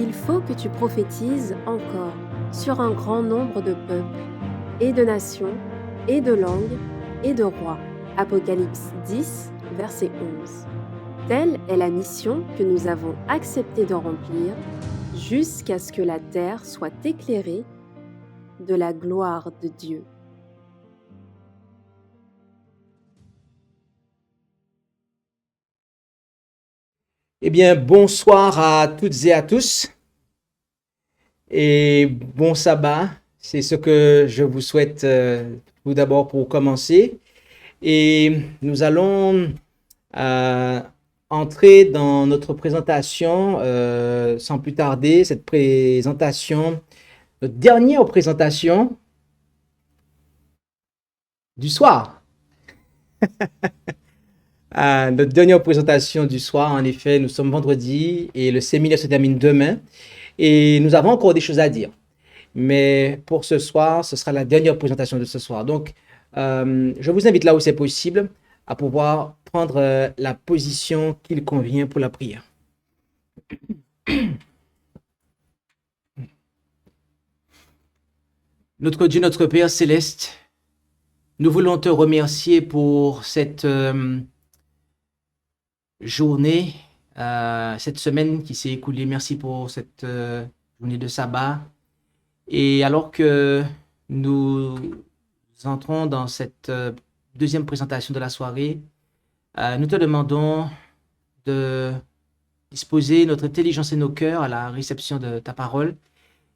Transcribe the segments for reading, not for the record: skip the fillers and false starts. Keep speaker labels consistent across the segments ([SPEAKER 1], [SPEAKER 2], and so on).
[SPEAKER 1] il faut que tu prophétises encore sur un grand nombre de peuples, et de nations, et de langues, et de rois. Apocalypse 10, verset 11. Telle est la mission que nous avons accepté de remplir jusqu'à ce que la terre soit éclairée de la gloire de Dieu.
[SPEAKER 2] Eh bien, bonsoir à toutes et à tous et bon sabbat. C'est ce que je vous souhaite tout d'abord pour commencer. Et nous allons entrer dans notre présentation sans plus tarder. Cette présentation, notre dernière présentation du soir. Notre dernière présentation du soir, en effet, nous sommes vendredi et le séminaire se termine demain. Et nous avons encore des choses à dire. Mais pour ce soir, ce sera la dernière présentation de ce soir. Donc, je vous invite là où c'est possible à pouvoir prendre la position qu'il convient pour la prière. Notre Dieu, notre Père céleste, nous voulons te remercier pour cette journée, cette semaine qui s'est écoulée. Merci pour cette journée de sabbat. Et alors que nous entrons dans cette deuxième présentation de la soirée, nous te demandons de disposer notre intelligence et nos cœurs à la réception de ta parole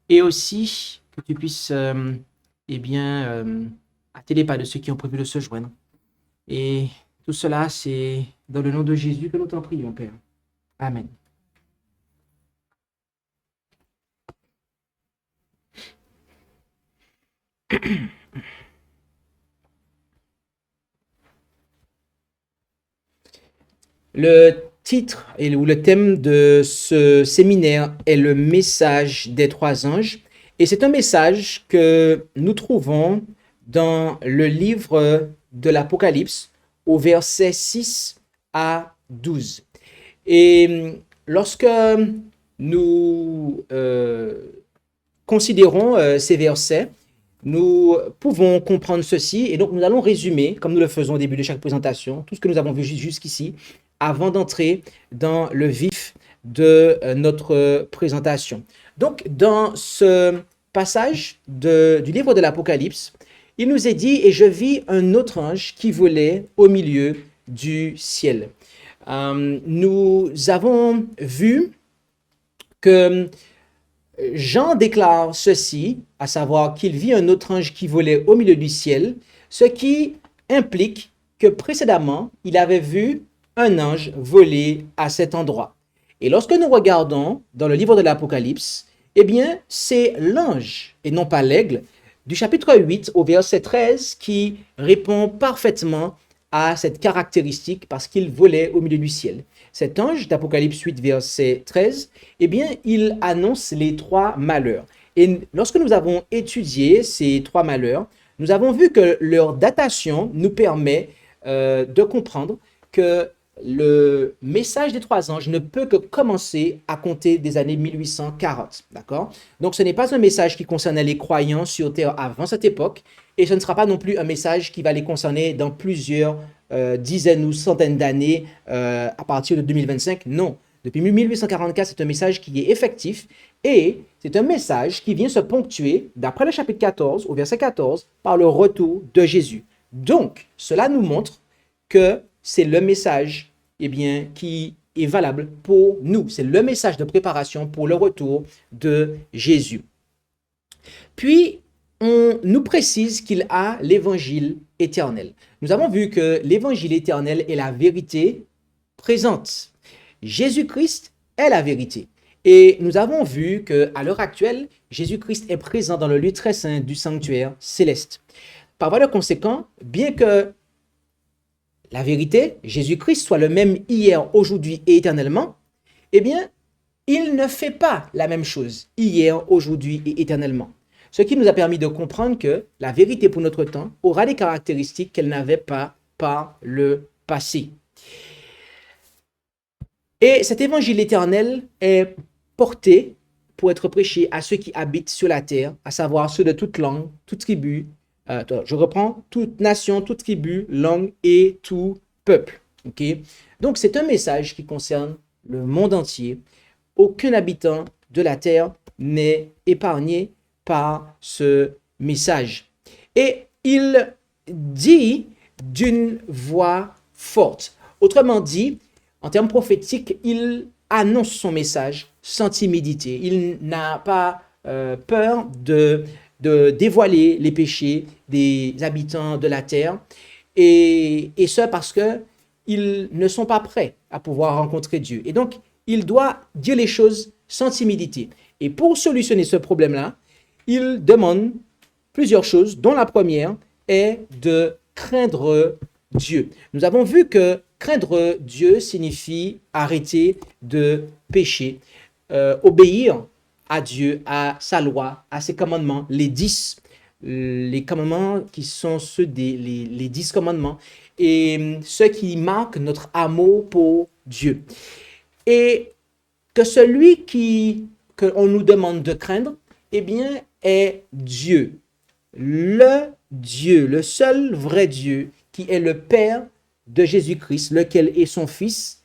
[SPEAKER 2] et aussi que tu puisses hâter les pas de ceux qui ont prévu de se joindre. Et tout cela, c'est dans le nom de Jésus que nous t'en prions, Père. Amen. Le titre ou le thème de ce séminaire est le message des trois anges. Et c'est un message que nous trouvons dans le livre de l'Apocalypse au verset 6 à 12. Et lorsque nous considérons ces versets, nous pouvons comprendre ceci. Et donc, nous allons résumer, comme nous le faisons au début de chaque présentation, tout ce que nous avons vu jusqu'ici, avant d'entrer dans le vif de notre présentation. Donc, dans ce passage du livre de l'Apocalypse, il nous est dit « Et je vis un autre ange qui volait au milieu du ciel ». Nous avons vu que Jean déclare ceci, à savoir qu'il vit un autre ange qui volait au milieu du ciel, ce qui implique que précédemment, il avait vu un ange voler à cet endroit. Et lorsque nous regardons dans le livre de l'Apocalypse, eh bien, c'est l'ange, et non pas l'aigle, du chapitre 8 au verset 13 qui répond parfaitement à cette caractéristique parce qu'il volait au milieu du ciel. Cet ange d'Apocalypse 8, verset 13, eh bien, il annonce les trois malheurs. Et lorsque nous avons étudié ces trois malheurs, nous avons vu que leur datation nous permet de comprendre que le message des trois anges ne peut que commencer à compter des années 1840, d'accord? Donc, ce n'est pas un message qui concernait les croyants sur Terre avant cette époque, et ce ne sera pas non plus un message qui va les concerner dans plusieurs dizaines ou centaines d'années à partir de 2025. Non, depuis 1844, c'est un message qui est effectif, et c'est un message qui vient se ponctuer, d'après le chapitre 14, au verset 14, par le retour de Jésus. Donc, cela nous montre que c'est le message qui est valable pour nous. C'est le message de préparation pour le retour de Jésus. Puis, on nous précise qu'il a l'évangile éternel. Nous avons vu que l'évangile éternel est la vérité présente. Jésus-Christ est la vérité. Et nous avons vu qu'à l'heure actuelle, Jésus-Christ est présent dans le lieu très saint du sanctuaire céleste. Par voie de conséquent, bien que la vérité, Jésus-Christ, soit le même hier, aujourd'hui et éternellement, eh bien, il ne fait pas la même chose hier, aujourd'hui et éternellement. Ce qui nous a permis de comprendre que la vérité pour notre temps aura des caractéristiques qu'elle n'avait pas par le passé. Et cet évangile éternel est porté pour être prêché à ceux qui habitent sur la terre, à savoir ceux de toute langue, toute tribu, je reprends, toute nation, toute tribu, langue et tout peuple. Ok? Donc, c'est un message qui concerne le monde entier. Aucun habitant de la terre n'est épargné par ce message. Et il dit d'une voix forte. Autrement dit, en termes prophétiques, il annonce son message sans timidité. Il n'a pas peur de dévoiler les péchés des habitants de la terre. Et ce parce qu'ils ne sont pas prêts à pouvoir rencontrer Dieu. Et donc, il doit dire les choses sans timidité. Et pour solutionner ce problème-là, il demande plusieurs choses, dont la première est de craindre Dieu. Nous avons vu que craindre Dieu signifie arrêter de pécher, obéir à Dieu, à sa loi, à ses commandements, les 10, les commandements qui sont ceux les 10 commandements, et ceux qui marquent notre amour pour Dieu. Et que celui qu'on nous demande de craindre, eh bien, est Dieu. Le Dieu, le seul vrai Dieu, qui est le Père de Jésus-Christ, lequel est son Fils.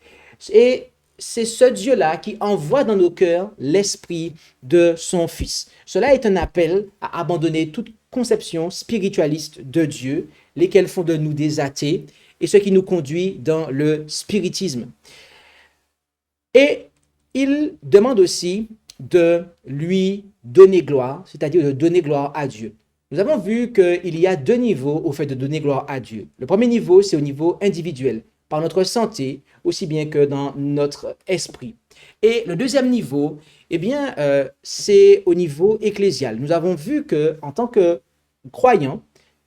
[SPEAKER 2] Et c'est ce Dieu-là qui envoie dans nos cœurs l'esprit de son Fils. Cela est un appel à abandonner toute conception spiritualiste de Dieu, lesquelles font de nous des athées, et ce qui nous conduit dans le spiritisme. Et il demande aussi de lui donner gloire, c'est-à-dire de donner gloire à Dieu. Nous avons vu qu'il y a deux niveaux au fait de donner gloire à Dieu. Le premier niveau, c'est au niveau individuel, par notre santé, aussi bien que dans notre esprit. Et le deuxième niveau, eh bien, c'est au niveau ecclésial. Nous avons vu qu'en tant que croyants,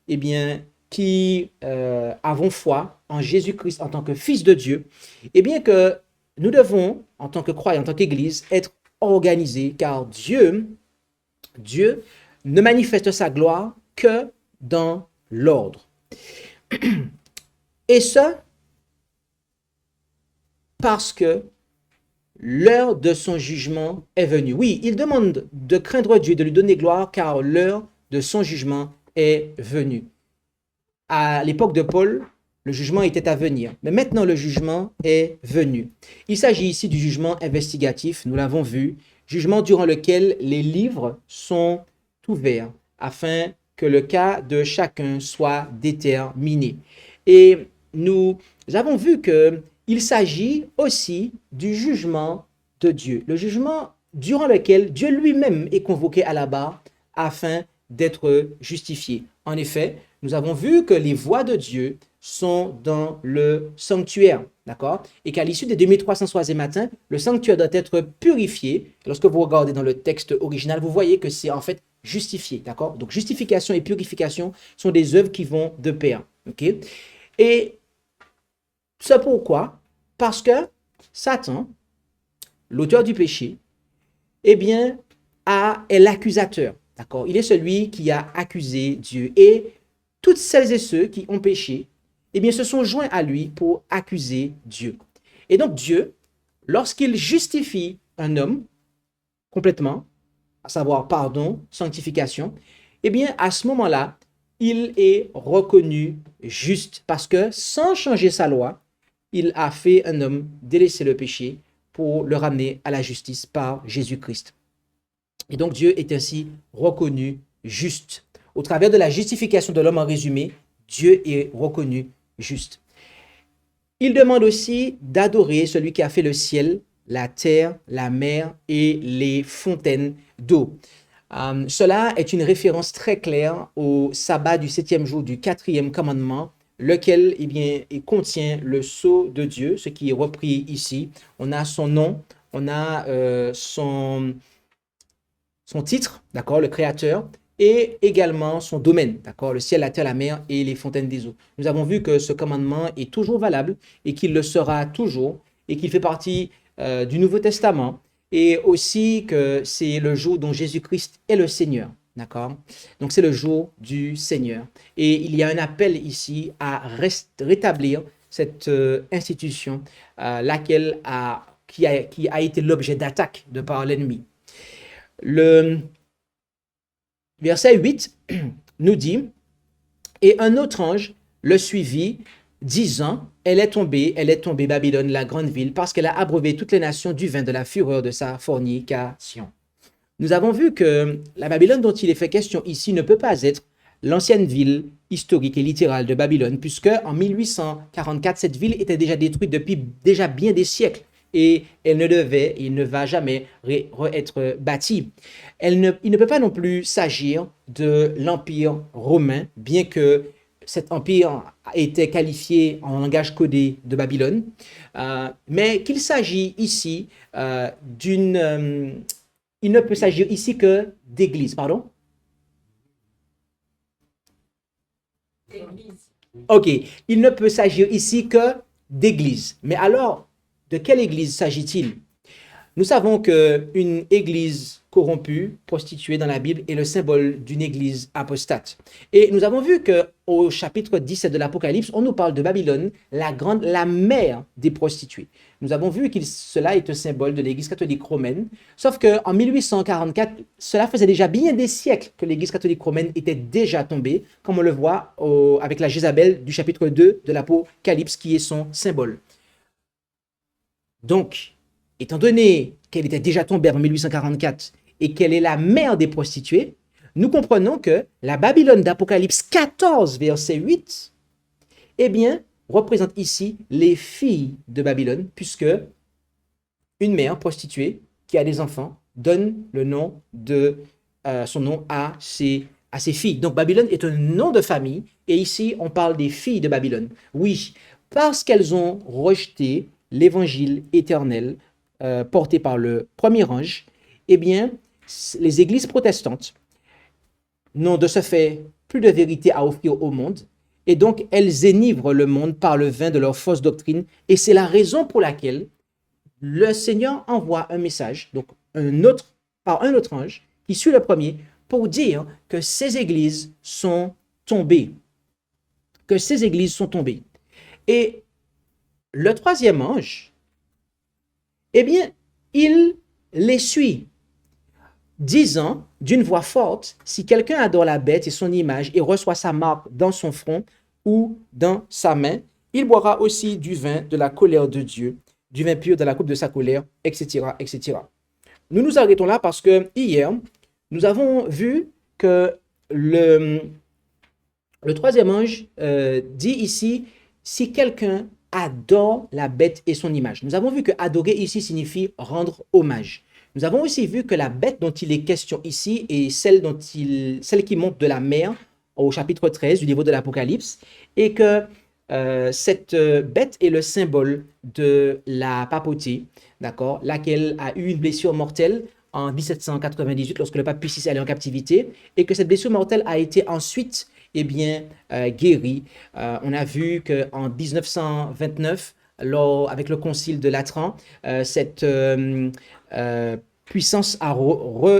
[SPEAKER 2] eh bien, qui avons foi en Jésus-Christ en tant que Fils de Dieu, eh bien que nous devons, en tant que croyants, en tant qu'Église, être organisés, car Dieu ne manifeste sa gloire que dans l'ordre. Et ce, parce que l'heure de son jugement est venue. Oui, il demande de craindre Dieu, de lui donner gloire, car l'heure de son jugement est venue. À l'époque de Paul, le jugement était à venir, mais maintenant le jugement est venu. Il s'agit ici du jugement investigatif, nous l'avons vu, jugement durant lequel les livres sont ouverts afin que le cas de chacun soit déterminé. Et nous avons vu qu'il s'agit aussi du jugement de Dieu, le jugement durant lequel Dieu lui-même est convoqué à la barre afin d'être justifié. En effet, nous avons vu que les voix de Dieu sont dans le sanctuaire, d'accord? Et qu'à l'issue des 2300 soirs et matins, le sanctuaire doit être purifié. Lorsque vous regardez dans le texte original, vous voyez que c'est en fait justifié, d'accord? Donc, justification et purification sont des œuvres qui vont de pair, ok? Et c'est pourquoi? Parce que Satan, l'auteur du péché, eh bien, est l'accusateur, d'accord? Il est celui qui a accusé Dieu. Et toutes celles et ceux qui ont péché, eh bien, se sont joints à lui pour accuser Dieu. Et donc, Dieu, lorsqu'il justifie un homme complètement, à savoir pardon, sanctification, eh bien, à ce moment-là, il est reconnu juste parce que sans changer sa loi, il a fait un homme délaisser le péché pour le ramener à la justice par Jésus-Christ. Et donc, Dieu est ainsi reconnu juste. Au travers de la justification de l'homme en résumé, Dieu est reconnu juste. Il demande aussi d'adorer celui qui a fait le ciel, la terre, la mer et les fontaines d'eau. Cela est une référence très claire au sabbat du 7e jour du 4e commandement, lequel eh bien, contient le sceau de Dieu, ce qui est repris ici. On a son nom, on a son titre, d'accord, le Créateur, et également son domaine, d'accord, le ciel, la terre, la mer et les fontaines des eaux. Nous avons vu que ce commandement est toujours valable et qu'il le sera toujours et qu'il fait partie du Nouveau Testament et aussi que c'est le jour dont Jésus-Christ est le Seigneur, d'accord? Donc c'est le jour du Seigneur. Et il y a un appel ici à rétablir cette institution qui a été l'objet d'attaque de par l'ennemi. Le verset 8 nous dit, et un autre ange le suivit, disant, elle est tombée, Babylone, la grande ville, parce qu'elle a abreuvé toutes les nations du vin de la fureur de sa fornication. Nous avons vu que la Babylone dont il est fait question ici ne peut pas être l'ancienne ville historique et littérale de Babylone, puisque en 1844, cette ville était déjà détruite depuis déjà bien des siècles et elle ne devait et ne va jamais être bâtie. Il ne peut pas non plus s'agir de l'Empire romain, bien que cet empire a été qualifié en langage codé de Babylone, mais qu'il s'agit ici il ne peut s'agir ici que d'église, pardon?
[SPEAKER 3] Église.
[SPEAKER 2] Ok, il ne peut s'agir ici que d'église. Mais alors, de quelle église s'agit-il? Nous savons qu'une église corrompue, prostituée dans la Bible, est le symbole d'une église apostate. Et nous avons vu qu'au chapitre 17 de l'Apocalypse, on nous parle de Babylone, la mère des prostituées. Nous avons vu que cela est un symbole de l'église catholique romaine, sauf qu'en 1844, cela faisait déjà bien des siècles que l'église catholique romaine était déjà tombée, comme on le voit avec la Jézabel du chapitre 2 de l'Apocalypse, qui est son symbole. Donc, étant donné qu'elle était déjà tombée en 1844 et qu'elle est la mère des prostituées, nous comprenons que la Babylone d'Apocalypse 14, verset 8, eh bien, représente ici les filles de Babylone, puisque une mère prostituée qui a des enfants donne le nom son nom à ses filles. Donc, Babylone est un nom de famille, et ici, on parle des filles de Babylone. Oui, parce qu'elles ont rejeté l'évangile éternel porté par le premier ange, eh bien, les églises protestantes n'ont de ce fait plus de vérité à offrir au monde, et donc elles énivrent le monde par le vin de leur fausse doctrine, et c'est la raison pour laquelle le Seigneur envoie un message, donc par un autre ange, qui suit le premier, pour dire que ces églises sont tombées. Que ces églises sont tombées. Et le troisième ange, eh bien, il les suit, disant d'une voix forte, si quelqu'un adore la bête et son image et reçoit sa marque dans son front ou dans sa main, il boira aussi du vin de la colère de Dieu, du vin pur de la coupe de sa colère, etc., etc. Nous nous arrêtons là parce que hier, nous avons vu que le troisième ange dit ici, si quelqu'un adore la bête et son image. Nous avons vu que adorer ici signifie rendre hommage. Nous avons aussi vu que la bête dont il est question ici est celle qui monte de la mer au chapitre 13 du livre de l'Apocalypse, et que cette bête est le symbole de la papauté, d'accord, laquelle a eu une blessure mortelle en 1798 lorsque le pape Pie VI est allé en captivité, et que cette blessure mortelle a été ensuite guérie. On a vu qu'en 1929, avec le concile de Latran, cette puissance a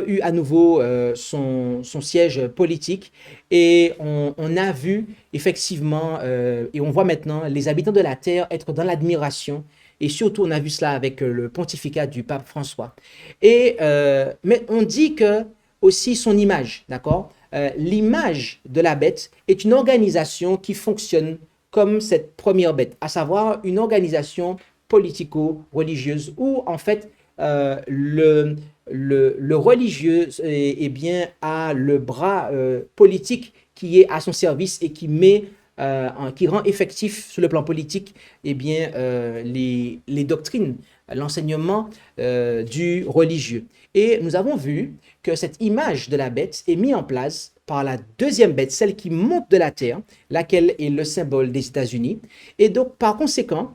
[SPEAKER 2] eu à nouveau son siège politique, et on a vu effectivement, et on voit maintenant les habitants de la terre être dans l'admiration, et surtout on a vu cela avec le pontificat du pape François. Mais on dit que aussi son image, d'accord? L'image de la bête est une organisation qui fonctionne comme cette première bête, à savoir une organisation politico-religieuse où en fait le religieux a le bras politique qui est à son service et qui rend effectif sur le plan politique les doctrines, l'enseignement du religieux. Et nous avons vu que cette image de la bête est mise en place par la deuxième bête, celle qui monte de la terre, laquelle est le symbole des États-Unis. Et donc, par conséquent,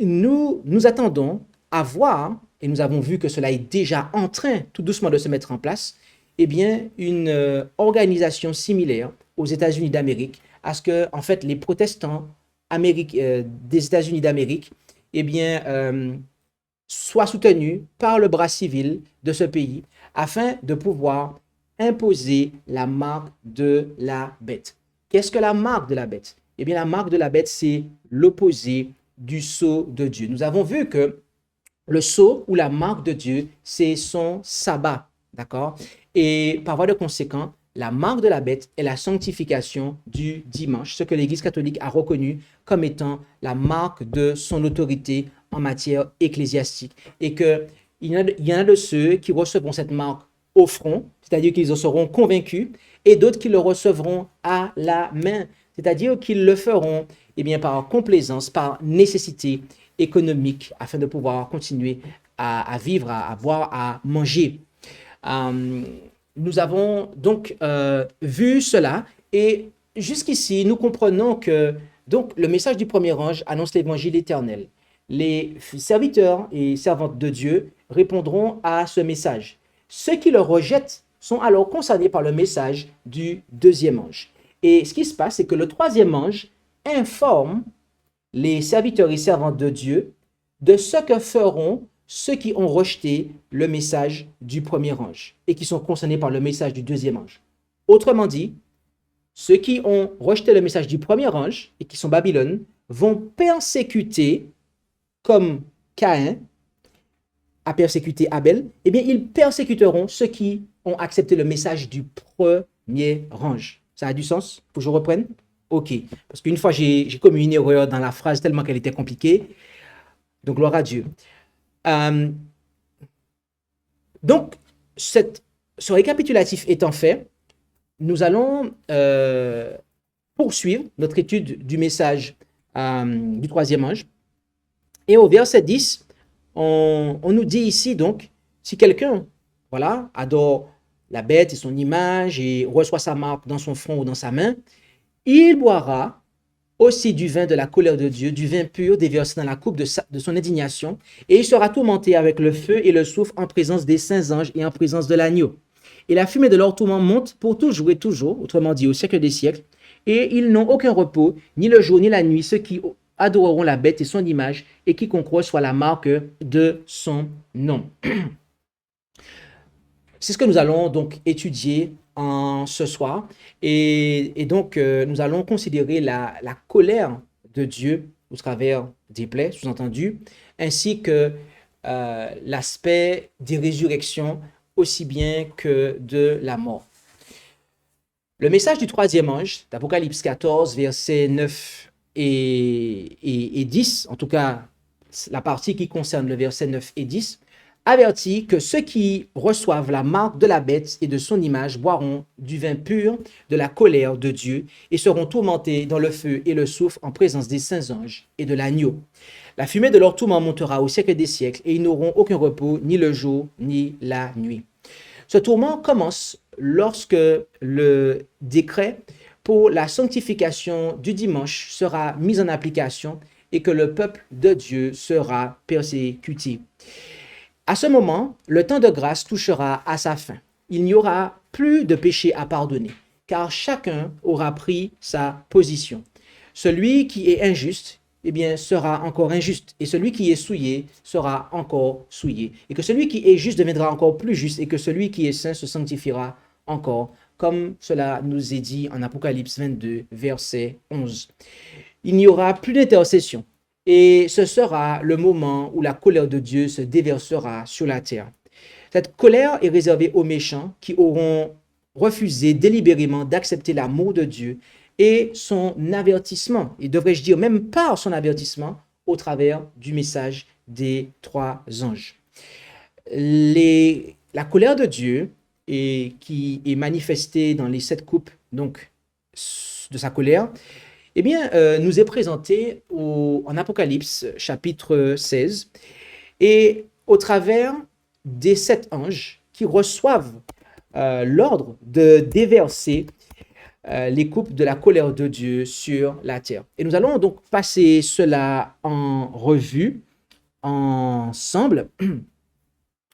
[SPEAKER 2] nous attendons à voir, et nous avons vu que cela est déjà en train tout doucement de se mettre en place, une organisation similaire aux États-Unis d'Amérique, à ce que, en fait, les protestants des États-Unis d'Amérique, soient soutenus par le bras civil de ce pays afin de pouvoir imposer la marque de la bête. Qu'est-ce que la marque de la bête? Eh bien, la marque de la bête, c'est l'opposé du sceau de Dieu. Nous avons vu que le sceau ou la marque de Dieu, c'est son sabbat. D'accord? Et par voie de conséquent, la marque de la bête est la sanctification du dimanche, ce que l'Église catholique a reconnu comme étant la marque de son autorité en matière ecclésiastique. Et il y en a de ceux qui recevront cette marque au front, c'est-à-dire qu'ils en seront convaincus, et d'autres qui le recevront à la main, c'est-à-dire qu'ils le feront eh bien, par complaisance, par nécessité économique, afin de pouvoir continuer à vivre, à boire, à manger. Euh, Nous avons donc vu cela et jusqu'ici, nous comprenons que donc, le message du premier ange annonce l'évangile éternel. Les serviteurs et servantes de Dieu répondront à ce message. Ceux qui le rejettent sont alors concernés par le message du deuxième ange. Et ce qui se passe, c'est que le troisième ange informe les serviteurs et servantes de Dieu de ce que feront ceux qui ont rejeté le message du premier ange et qui sont concernés par le message du deuxième ange. Autrement dit, ceux qui ont rejeté le message du premier ange et qui sont Babylone vont persécuter, comme Caïn a persécuté Abel, eh bien, ils persécuteront ceux qui ont accepté le message du premier ange. Ça a du sens? Faut que je reprenne? Ok. Parce qu'une fois, j'ai commis une erreur dans la phrase tellement qu'elle était compliquée. Donc, gloire à Dieu. Euh, donc, ce récapitulatif étant fait, nous allons poursuivre notre étude du message du troisième ange. Et au verset 10, on nous dit ici donc, si quelqu'un voilà, adore la bête et son image et reçoit sa marque dans son front ou dans sa main, il boira aussi du vin de la colère de Dieu, du vin pur déversé dans la coupe de son indignation, et il sera tourmenté avec le feu et le soufre en présence des saints anges et en présence de l'agneau. Et la fumée de leur tourment monte pour toujours et toujours, autrement dit au siècle des siècles, et ils n'ont aucun repos, ni le jour ni la nuit, ceux qui adoreront la bête et son image, et quiconque reçoit la marque de son nom. C'est ce que nous allons donc étudier ce soir. Et donc, nous allons considérer la colère de Dieu au travers des plaies, sous-entendu, ainsi que l'aspect des résurrections, aussi bien que de la mort. Le message du troisième ange, d'Apocalypse 14, versets 9 et 10, en tout cas la partie qui concerne le verset 9 et 10, avertit que ceux qui reçoivent la marque de la bête et de son image boiront du vin pur de la colère de Dieu et seront tourmentés dans le feu et le soufre en présence des saints anges et de l'agneau. La fumée de leur tourment montera au siècle des siècles et ils n'auront aucun repos ni le jour ni la nuit. Ce tourment commence lorsque le décret pour la sanctification du dimanche sera mis en application et que le peuple de Dieu sera persécuté. À ce moment, le temps de grâce touchera à sa fin. Il n'y aura plus de péché à pardonner, car chacun aura pris sa position. Celui qui est injuste, eh bien, sera encore injuste, et celui qui est souillé sera encore souillé, et que celui qui est juste deviendra encore plus juste, et que celui qui est saint se sanctifiera encore, comme cela nous est dit en Apocalypse 22, verset 11. Il n'y aura plus d'intercession. Et ce sera le moment où la colère de Dieu se déversera sur la terre. Cette colère est réservée aux méchants qui auront refusé délibérément d'accepter l'amour de Dieu et son avertissement, et devrais-je dire même par son avertissement, au travers du message des trois anges. La colère de Dieu, qui est manifestée dans les 7 coupes donc, de sa colère, eh bien, nous est présenté en Apocalypse chapitre 16 et au travers des 7 anges qui reçoivent l'ordre de déverser les coupes de la colère de Dieu sur la terre. Et nous allons donc passer cela en revue ensemble.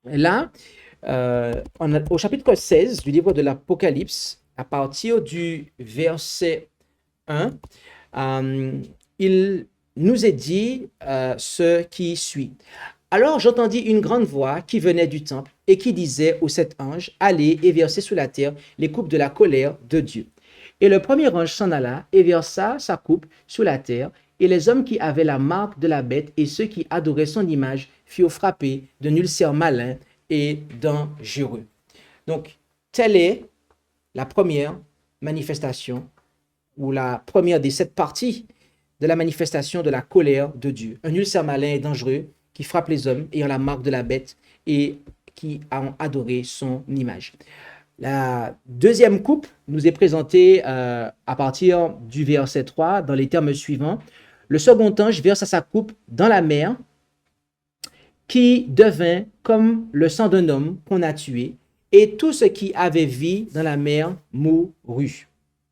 [SPEAKER 2] Là, au chapitre 16 du livre de l'Apocalypse, à partir du verset 1, il nous est dit ce qui suit. Alors j'entendis une grande voix qui venait du temple et qui disait aux 7 anges, allez et versez sur la terre les coupes de la colère de Dieu. Et le premier ange s'en alla et versa sa coupe sur la terre, et les hommes qui avaient la marque de la bête et ceux qui adoraient son image furent frappés d'un ulcère malin et dangereux. Donc, telle est la première manifestation ou la première des 7 parties de la manifestation de la colère de Dieu. Un ulcère malin et dangereux qui frappe les hommes ayant la marque de la bête et qui ont adoré son image. La deuxième coupe nous est présentée à partir du verset 3 dans les termes suivants. Le second ange versa sa coupe dans la mer qui devint comme le sang d'un homme qu'on a tué, et tout ce qui avait vie dans la mer mourut.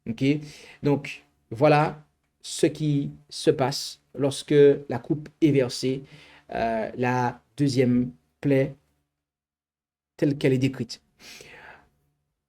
[SPEAKER 2] Okay? Donc, voilà ce qui se passe lorsque la coupe est versée, la deuxième plaie telle qu'elle est décrite.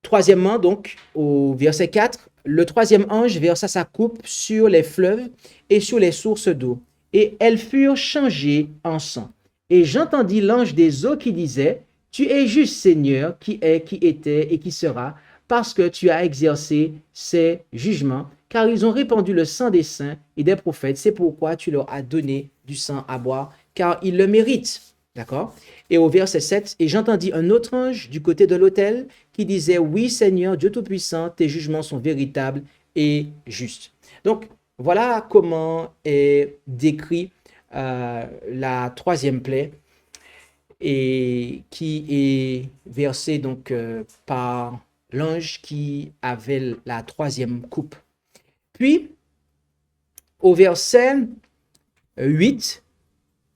[SPEAKER 2] Troisièmement, donc, au verset 4, le troisième ange versa sa coupe sur les fleuves et sur les sources d'eau, et elles furent changées en sang. Et j'entendis l'ange des eaux qui disait, « Tu es juste, Seigneur, qui est, qui était et qui sera, parce que tu as exercé ces jugements, car ils ont répandu le sang des saints et des prophètes. C'est pourquoi tu leur as donné du sang à boire, car ils le méritent. » D'accord? Et au verset 7, « Et j'entendis un autre ange du côté de l'autel qui disait, « Oui, Seigneur, Dieu Tout-Puissant, tes jugements sont véritables et justes. » Donc, voilà comment est décrit la troisième plaie et qui est versée donc par l'ange qui avait la troisième coupe. Puis, au verset 8,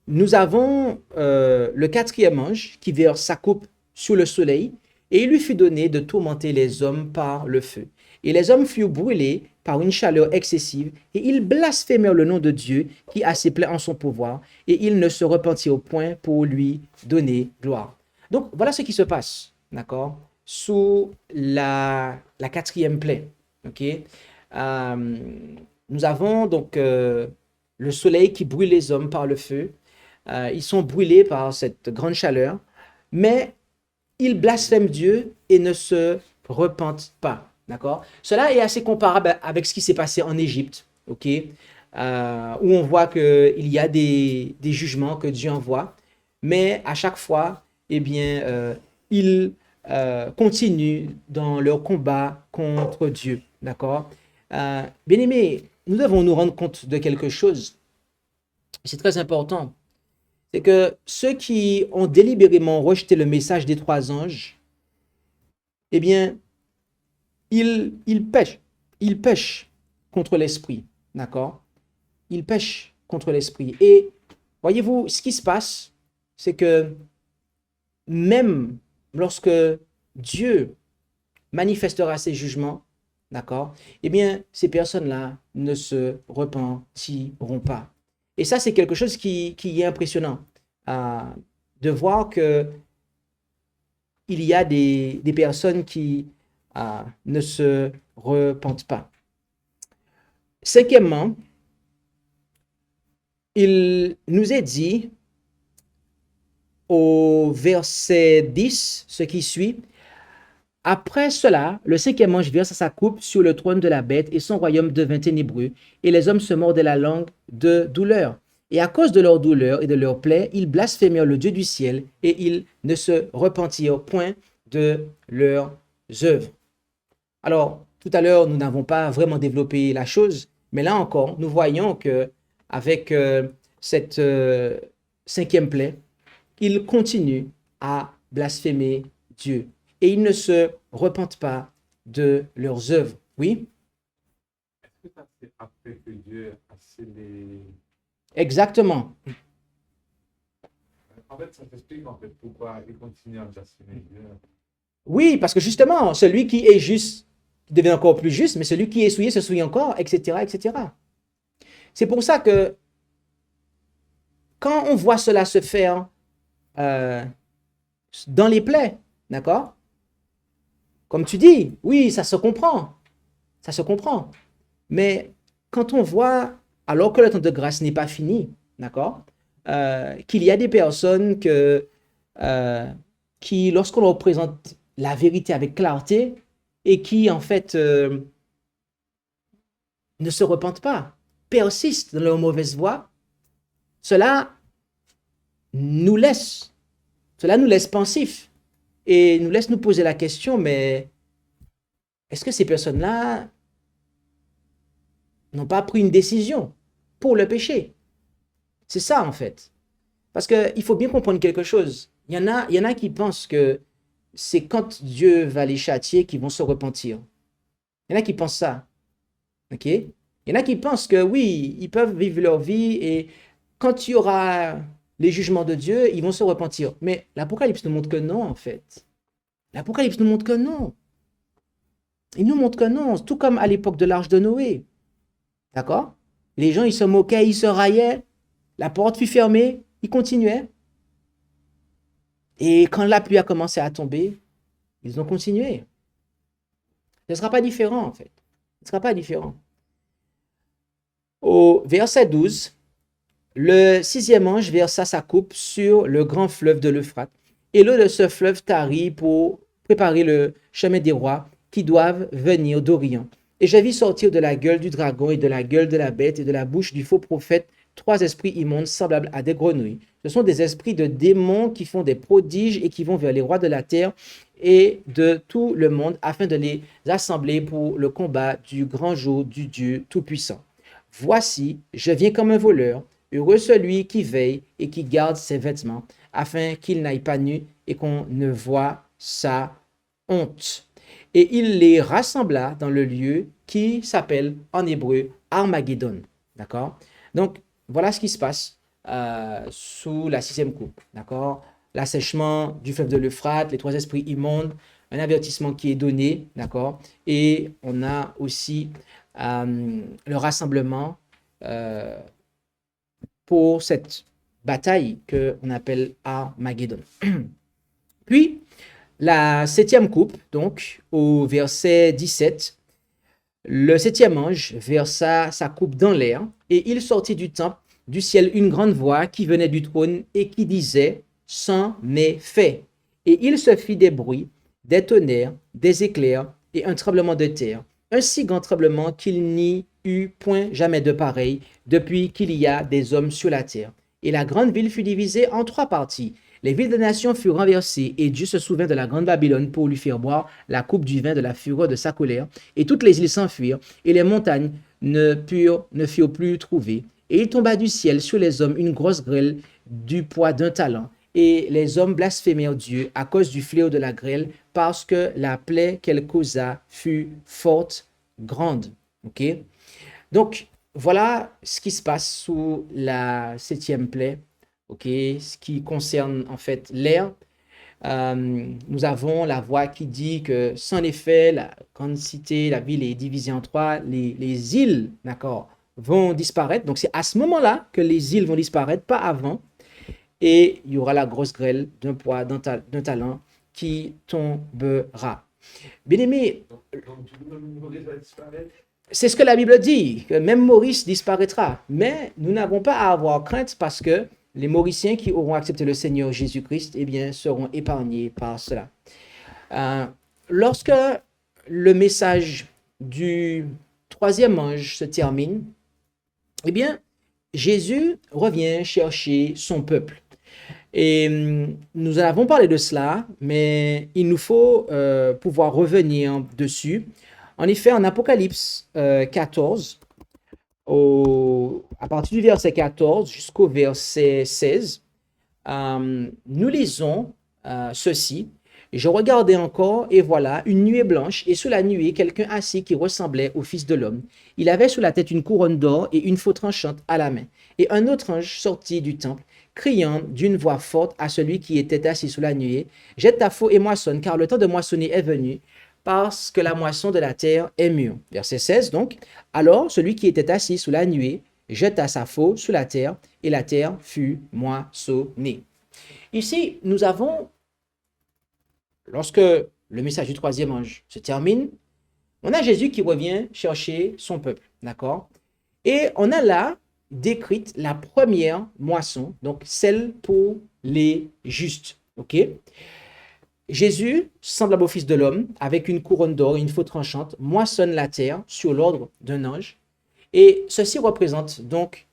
[SPEAKER 2] nous avons le quatrième ange qui verse sa coupe sur le soleil, et il lui fut donné de tourmenter les hommes par le feu. Et les hommes furent brûlés par une chaleur excessive, et ils blasphémèrent le nom de Dieu qui a ses plaies en son pouvoir, et ils ne se repentirent au point pour lui donner gloire. Donc, voilà ce qui se passe, d'accord, sous la quatrième plaie. Okay? Nous avons donc le soleil qui brûle les hommes par le feu. Ils sont brûlés par cette grande chaleur, mais ils blasphèment Dieu et ne se repentent pas. D'accord? Cela est assez comparable avec ce qui s'est passé en Égypte, okay? Où on voit qu'il y a des jugements que Dieu envoie, mais à chaque fois, eh bien, ils continuent dans leur combat contre Dieu. D'accord? Bien-aimés, nous devons nous rendre compte de quelque chose. C'est très important. C'est que ceux qui ont délibérément rejeté le message des 3 anges, eh bien, ils pêchent contre l'esprit, d'accord? Ils pêchent contre l'esprit. Et voyez-vous, ce qui se passe, c'est que même lorsque Dieu manifestera ses jugements, d'accord? Eh bien, ces personnes-là ne se repentiront pas. Et ça, c'est quelque chose qui est impressionnant, de voir que il y a des personnes qui ne se repentent pas. Cinquièmement, il nous est dit au verset 10, ce qui suit, « Après cela, le cinquième ange versa sa coupe sur le trône de la bête et son royaume devint ténébreux, et les hommes se mordaient la langue de douleur. Et à cause de leur douleur et de leur plaie, ils blasphémèrent le Dieu du ciel et ils ne se repentirent point de leurs œuvres. » Alors, tout à l'heure, nous n'avons pas vraiment développé la chose, mais là encore, nous voyons que avec cette cinquième plaie, ils continuent à blasphémer Dieu et ils ne se repentent pas de leurs œuvres. Oui?
[SPEAKER 3] Est-ce que ça c'est après que Dieu a scellé...
[SPEAKER 2] Exactement.
[SPEAKER 3] En fait, ça t'explique en fait pourquoi il continue à blasphémer Dieu.
[SPEAKER 2] Oui, parce que justement, celui qui est juste devient encore plus juste, mais celui qui est souillé se souille encore, etc., etc. C'est pour ça que quand on voit cela se faire dans les plaies, d'accord? Comme tu dis, oui, ça se comprend. Ça se comprend. Mais quand on voit, alors que le temps de grâce n'est pas fini, d'accord? Qu'il y a des personnes qui, lorsqu'on leur présente la vérité avec clarté, et qui, en fait, ne se repentent pas, persistent dans leur mauvaise voie, cela nous laisse pensifs. et nous laisse nous poser la question, mais est-ce que ces personnes-là n'ont pas pris une décision pour le péché? C'est ça, en fait. Parce qu'il faut bien comprendre quelque chose. Il y en a qui pensent que c'est quand Dieu va les châtier qu'ils vont se repentir. Il y en a qui pensent ça. OK? Il y en a qui pensent que oui, ils peuvent vivre leur vie et quand il y aura les jugements de Dieu, ils vont se repentir. Mais l'Apocalypse nous montre que non, en fait. L'Apocalypse nous montre que non. Il nous montre que non, tout comme à l'époque de l'arche de Noé. D'accord? Les gens, ils se moquaient, ils se raillaient. La porte fut fermée, ils continuaient. Et quand la pluie a commencé à tomber, ils ont continué. Ce ne sera pas différent, en fait. Ce ne sera pas différent. Au verset 12, le sixième ange versa sa coupe sur le grand fleuve de l'Euphrate. Et l'eau de ce fleuve tarit pour préparer le chemin des rois qui doivent venir d'Orient. Et je vis sortir de la gueule du dragon et de la gueule de la bête et de la bouche du faux prophète 3 esprits immondes semblables à des grenouilles. Ce sont des esprits de démons qui font des prodiges et qui vont vers les rois de la terre et de tout le monde afin de les assembler pour le combat du grand jour du Dieu Tout-Puissant. Voici, je viens comme un voleur. Heureux celui qui veille et qui garde ses vêtements, afin qu'il n'aille pas nu et qu'on ne voie sa honte. Et il les rassembla dans le lieu qui s'appelle en hébreu Armageddon. D'accord? Donc, voilà ce qui se passe sous la sixième coupe. D'accord? L'assèchement du fleuve de l'Euphrate, les 3 esprits immondes, un avertissement qui est donné. D'accord? Et on a aussi le rassemblement pour cette bataille qu'on appelle Armageddon. Puis, la septième coupe, donc, au verset 17, le septième ange versa sa coupe dans l'air, et il sortit du temple, du ciel, une grande voix qui venait du trône et qui disait « C'en est fait ». Et il se fit des bruits, des tonnerres, des éclairs et un tremblement de terre, un si grand tremblement qu'il n'y eut point jamais de pareil depuis qu'il y a des hommes sur la terre. Et la grande ville fut divisée en 3 parties. Les villes des nations furent renversées, et Dieu se souvint de la grande Babylone pour lui faire boire la coupe du vin de la fureur de sa colère. Et toutes les îles s'enfuirent, et les montagnes ne furent plus trouvées. Et il tomba du ciel sur les hommes une grosse grêle du poids d'un talent. Et les hommes blasphémèrent Dieu à cause du fléau de la grêle, parce que la plaie qu'elle causa fut forte, grande. Ok? Donc, voilà ce qui se passe sous la 7e plaie. Ok, ce qui concerne en fait l'air, nous avons la voix qui dit que sans effet, la grande cité, la ville est divisée en 3, les îles, d'accord, vont disparaître. Donc c'est à ce moment-là que les îles vont disparaître, pas avant. Et il y aura la grosse grêle d'un poids, d'un talent qui tombera. Bien aimé, c'est ce que la Bible dit, que même Maurice disparaîtra. Mais nous n'avons pas à avoir crainte parce que les Mauriciens qui auront accepté le Seigneur Jésus-Christ, eh bien, seront épargnés par cela. Lorsque le message du 3e ange se termine, eh bien, Jésus revient chercher son peuple. Et nous avons parlé de cela, mais il nous faut pouvoir revenir dessus. En effet, en Apocalypse 14, à partir du verset 14 jusqu'au verset 16, nous lisons ceci. Je regardais encore, et voilà, une nuée blanche, et sous la nuée, quelqu'un assis qui ressemblait au Fils de l'homme. Il avait sous la tête une couronne d'or et une faux tranchante à la main. Et un autre ange sortit du temple, criant d'une voix forte à celui qui était assis sous la nuée, « Jette ta faux et moissonne, car le temps de moissonner est venu, parce que la moisson de la terre est mûre. » Verset 16 donc. « Alors celui qui était assis sous la nuée jeta sa faux sous la terre, et la terre fut moissonnée. » Ici, nous avons, lorsque le message du 3e ange se termine, on a Jésus qui revient chercher son peuple, d'accord? Et on a là décrite la première moisson, donc celle pour les justes, ok? Jésus, semblable au Fils de l'homme, avec une couronne d'or et une faux tranchante, moissonne la terre sur l'ordre d'un ange. Et ceci représente donc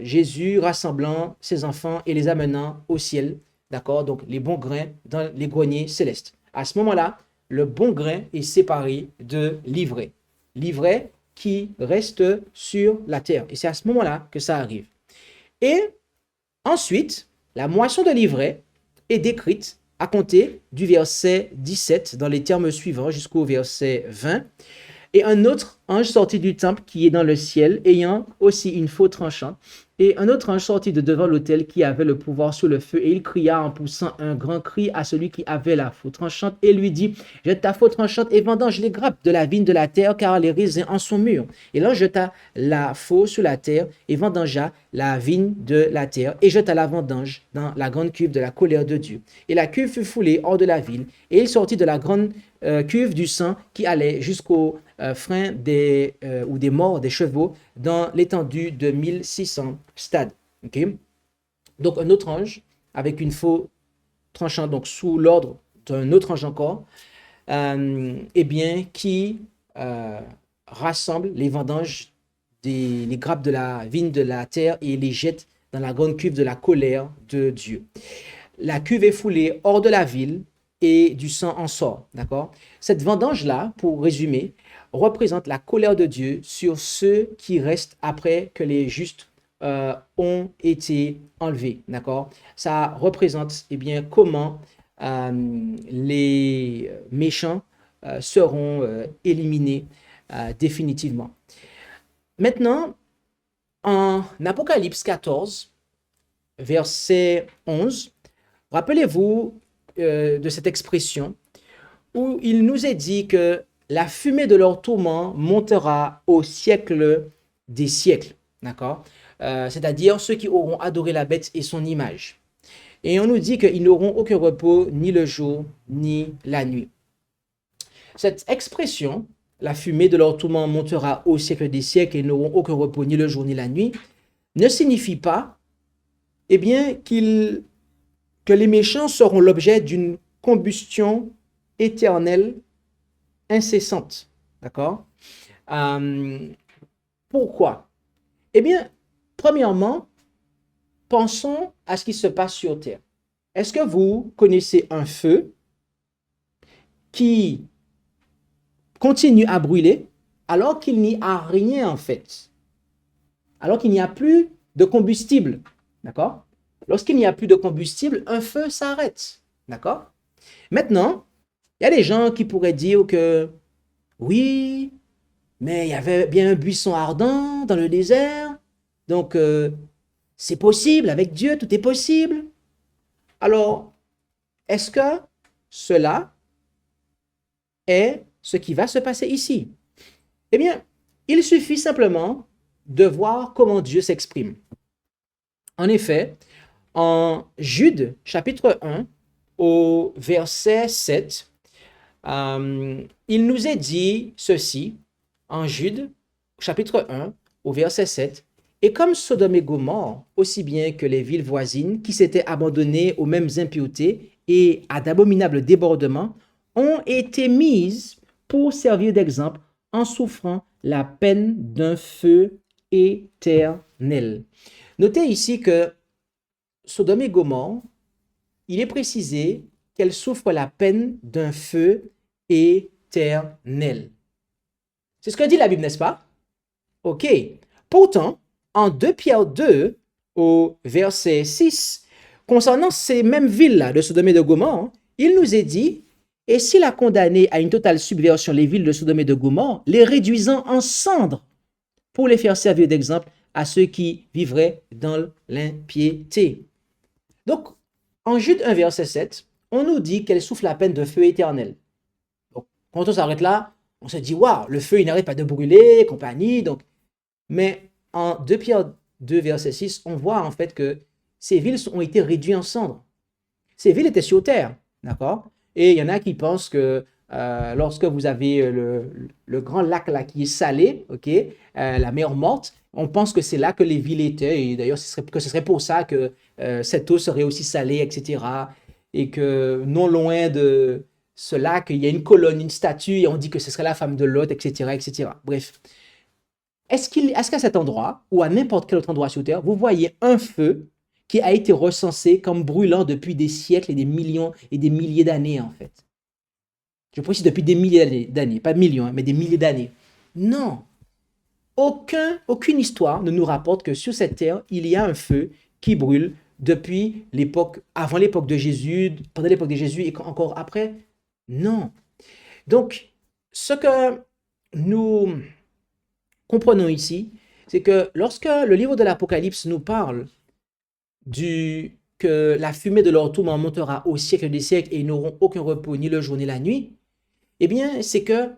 [SPEAKER 2] Jésus rassemblant ses enfants et les amenant au ciel d'accord? Donc les bons grains dans les greniers célestes. À ce moment-là, le bon grain est séparé de l'ivraie. L'ivraie qui reste sur la terre. Et c'est à ce moment-là que ça arrive. Et ensuite, la moisson de l'ivraie est décrite à compter du verset 17 dans les termes suivants jusqu'au verset 20. Et un autre ange sorti du temple qui est dans le ciel, ayant aussi une faux tranchante, et un autre ange sorti de devant l'autel qui avait le pouvoir sur le feu, et il cria en poussant un grand cri à celui qui avait la faux tranchante, et lui dit, jette ta faux tranchante et vendange les grappes de la vigne de la terre, car les raisins en sont mûrs. Et l'ange jeta la faux sur la terre, et vendangea la vigne de la terre, et jeta la vendange dans la grande cuve de la colère de Dieu. Et la cuve fut foulée hors de la ville, et il sortit de la grande cuve du sang qui allait jusqu'au frein ou des morts des chevaux dans l'étendue de 1600 stades. Okay? Donc un autre ange avec une faux tranchante, donc sous l'ordre d'un autre ange encore, eh bien, qui rassemble les vendanges les grappes de la vigne de la terre et les jette dans la grande cuve de la colère de Dieu. La cuve est foulée hors de la ville et du sang en sort, d'accord? Cette vendange-là, pour résumer, représente la colère de Dieu sur ceux qui restent après que les justes ont été enlevés, d'accord? Ça représente, eh bien, comment les méchants seront éliminés définitivement. Maintenant, en Apocalypse 14, verset 11, rappelez-vous de cette expression où il nous est dit que la fumée de leur tourment montera au siècle des siècles, d'accord? C'est-à-dire ceux qui auront adoré la bête et son image. Et on nous dit qu'ils n'auront aucun repos ni le jour ni la nuit. Cette expression, la fumée de leur tourment montera au siècle des siècles et n'auront aucun repos ni le jour ni la nuit, ne signifie pas, eh bien, que les méchants seront l'objet d'une combustion éternelle incessante. D'accord? Pourquoi? Eh bien, premièrement, pensons à ce qui se passe sur Terre. Est-ce que vous connaissez un feu qui continue à brûler alors qu'il n'y a rien en fait? Alors qu'il n'y a plus de combustible. D'accord? Lorsqu'il n'y a plus de combustible, un feu s'arrête. D'accord? Maintenant, il y a des gens qui pourraient dire que oui, mais il y avait bien un buisson ardent dans le désert. Donc, c'est possible, avec Dieu, tout est possible. Alors, est-ce que cela est ce qui va se passer ici? Eh bien, il suffit simplement de voir comment Dieu s'exprime. En effet, en Jude, chapitre 1, au verset 7, il nous est dit ceci, en Jude, chapitre 1, au verset 7, « Et comme Sodome et Gomorrhe, aussi bien que les villes voisines qui s'étaient abandonnées aux mêmes impuretés et à d'abominables débordements, ont été mises pour servir d'exemple en souffrant la peine d'un feu éternel. » Notez ici que Sodome et Gomorrhe, il est précisé qu'elles souffrent la peine d'un feu éternel. C'est ce que dit la Bible, n'est-ce pas? Ok. Pourtant, en 2 Pierre 2, au verset 6, concernant ces mêmes villes-là de Sodome et de Gomorrhe, il nous est dit, « Et s'il a condamné à une totale subversion les villes de Sodome et de Gomorrhe, les réduisant en cendres pour les faire servir d'exemple à ceux qui vivraient dans l'impiété. » Donc, en Jude 1, verset 7, on nous dit qu'elle souffre la peine de feu éternel. Donc, quand on s'arrête là, on se dit, waouh, le feu, il n'arrête pas de brûler, compagnie. Donc, mais en 2 Pierre 2, verset 6, on voit en fait que ces villes ont été réduites en cendres. Ces villes étaient sur terre, d'accord? Et il y en a qui pensent que lorsque vous avez le grand lac là qui est salé, ok, la mer morte, on pense que c'est là que les villes étaient. Et d'ailleurs, ce serait pour ça que cette eau serait aussi salée, etc. Et que non loin de ce lac, il y a une colonne, une statue, et on dit que ce serait la femme de Lot, etc., etc. Bref. Est-ce qu'à cet endroit, ou à n'importe quel autre endroit sur Terre, vous voyez un feu qui a été recensé comme brûlant depuis des siècles et des millions et des milliers d'années, en fait. Je précise depuis des milliers d'années, pas millions, hein, mais des milliers d'années. Non, aucune histoire ne nous rapporte que sur cette terre, il y a un feu qui brûle depuis l'époque, avant l'époque de Jésus, pendant l'époque de Jésus et encore après. Non. Donc, ce que nous comprenons ici, c'est que lorsque le livre de l'Apocalypse nous parle que la fumée de leur tourment montera au siècle des siècles et ils n'auront aucun repos ni le jour ni la nuit, eh bien, c'est que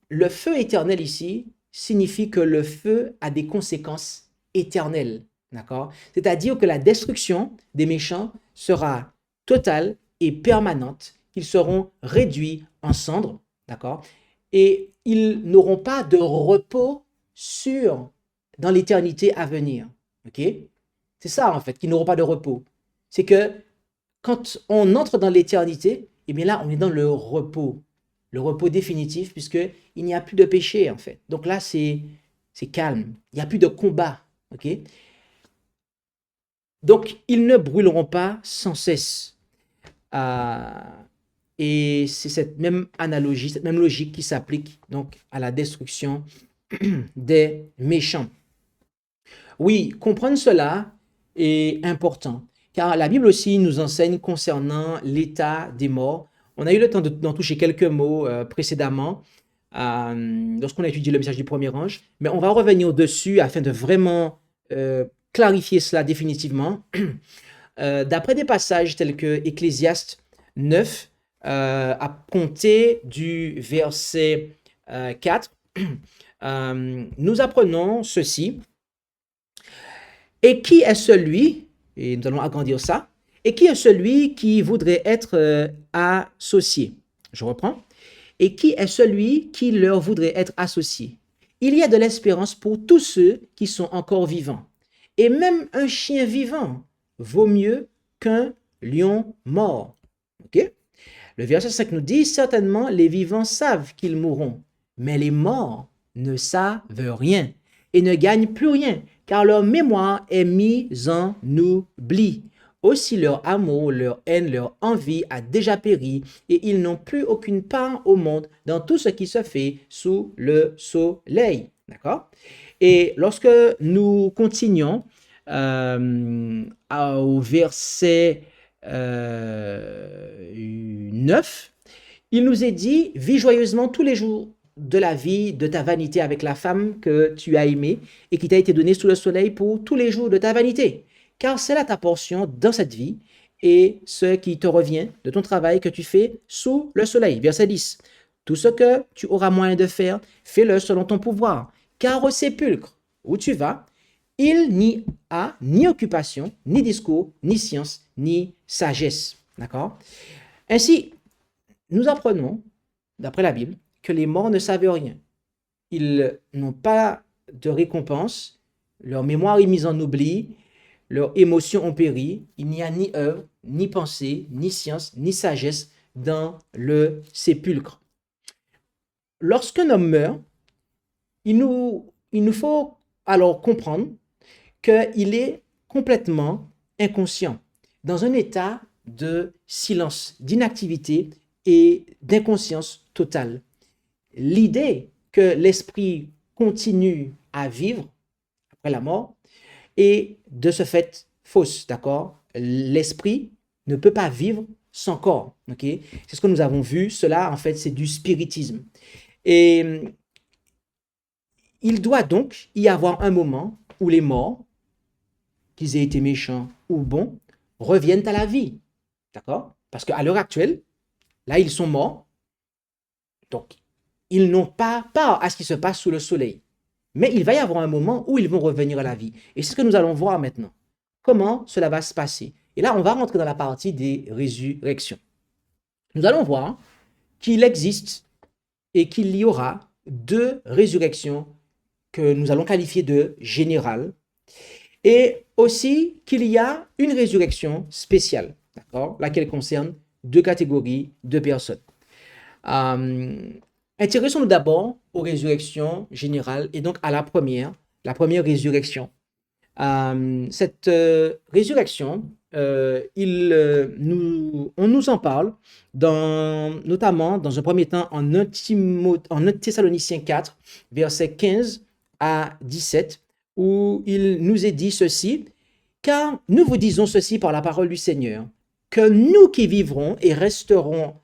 [SPEAKER 2] le feu éternel ici signifie que le feu a des conséquences éternelles. D'accord? C'est-à-dire que la destruction des méchants sera totale et permanente, qu'ils seront réduits en cendres, d'accord? Et ils n'auront pas de repos sûr dans l'éternité à venir. Ok? C'est ça en fait, qu'ils n'auront pas de repos. C'est que quand on entre dans l'éternité, eh bien là, on est dans le repos définitif, puisqu'il n'y a plus de péché en fait. Donc là, c'est calme, il n'y a plus de combat. Ok? Donc, ils ne brûleront pas sans cesse. Et c'est cette même analogie, cette même logique qui s'applique donc à la destruction des méchants. Oui, comprendre cela est important, car la Bible aussi nous enseigne concernant l'état des morts. On a eu le temps d'en toucher quelques mots précédemment, lorsqu'on a étudié le message du premier ange, mais on va revenir dessus afin de vraiment clarifier cela définitivement. D'après des passages tels que Ecclésiaste 9, à compter du verset 4, nous apprenons ceci. Et qui est celui, et nous allons agrandir ça, et qui est celui qui voudrait être associé? Je reprends. Et qui est celui qui leur voudrait être associé? Il y a de l'espérance pour tous ceux qui sont encore vivants. Et même un chien vivant vaut mieux qu'un lion mort. Ok? Le verset 5 nous dit, certainement les vivants savent qu'ils mourront, mais les morts ne savent rien et ne gagnent plus rien, car leur mémoire est mise en oubli. Aussi leur amour, leur haine, leur envie a déjà péri, et ils n'ont plus aucune part au monde dans tout ce qui se fait sous le soleil. D'accord? Et lorsque nous continuons au verset 9, il nous est dit, vis joyeusement tous les jours de la vie de ta vanité avec la femme que tu as aimée et qui t'a été donnée sous le soleil pour tous les jours de ta vanité. Car c'est là ta portion dans cette vie et ce qui te revient de ton travail que tu fais sous le soleil. Verset 10. Tout ce que tu auras moyen de faire, fais-le selon ton pouvoir. Car au sépulcre où tu vas, il n'y a ni occupation, ni discours, ni science, ni sagesse. D'accord? Ainsi, nous apprenons, d'après la Bible, que les morts ne savent rien. Ils n'ont pas de récompense, leur mémoire est mise en oubli, leurs émotions ont péri, il n'y a ni œuvre, ni pensée, ni science, ni sagesse dans le sépulcre. Lorsqu'un homme meurt, il nous faut alors comprendre qu'il est complètement inconscient, dans un état de silence, d'inactivité et d'inconscience totale. L'idée que l'esprit continue à vivre après la mort est de ce fait fausse, d'accord? L'esprit ne peut pas vivre sans corps, ok? C'est ce que nous avons vu, cela en fait c'est du spiritisme. Et il doit donc y avoir un moment où les morts, qu'ils aient été méchants ou bons, reviennent à la vie, d'accord? Parce qu'à l'heure actuelle, là ils sont morts, donc ils n'ont pas part à ce qui se passe sous le soleil. Mais il va y avoir un moment où ils vont revenir à la vie. Et c'est ce que nous allons voir maintenant. Comment cela va se passer? Et là, on va rentrer dans la partie des résurrections. Nous allons voir qu'il existe et qu'il y aura deux résurrections que nous allons qualifier de générales et aussi qu'il y a une résurrection spéciale, d'accord, laquelle concerne deux catégories de personnes. Intéressons-nous d'abord aux résurrections générales et donc à la première résurrection. Cette résurrection, on nous en parle notamment dans un premier temps en 1 Thessaloniciens 4, versets 15 à 17, où il nous est dit ceci: car nous vous disons ceci par la parole du Seigneur, que nous qui vivrons et resterons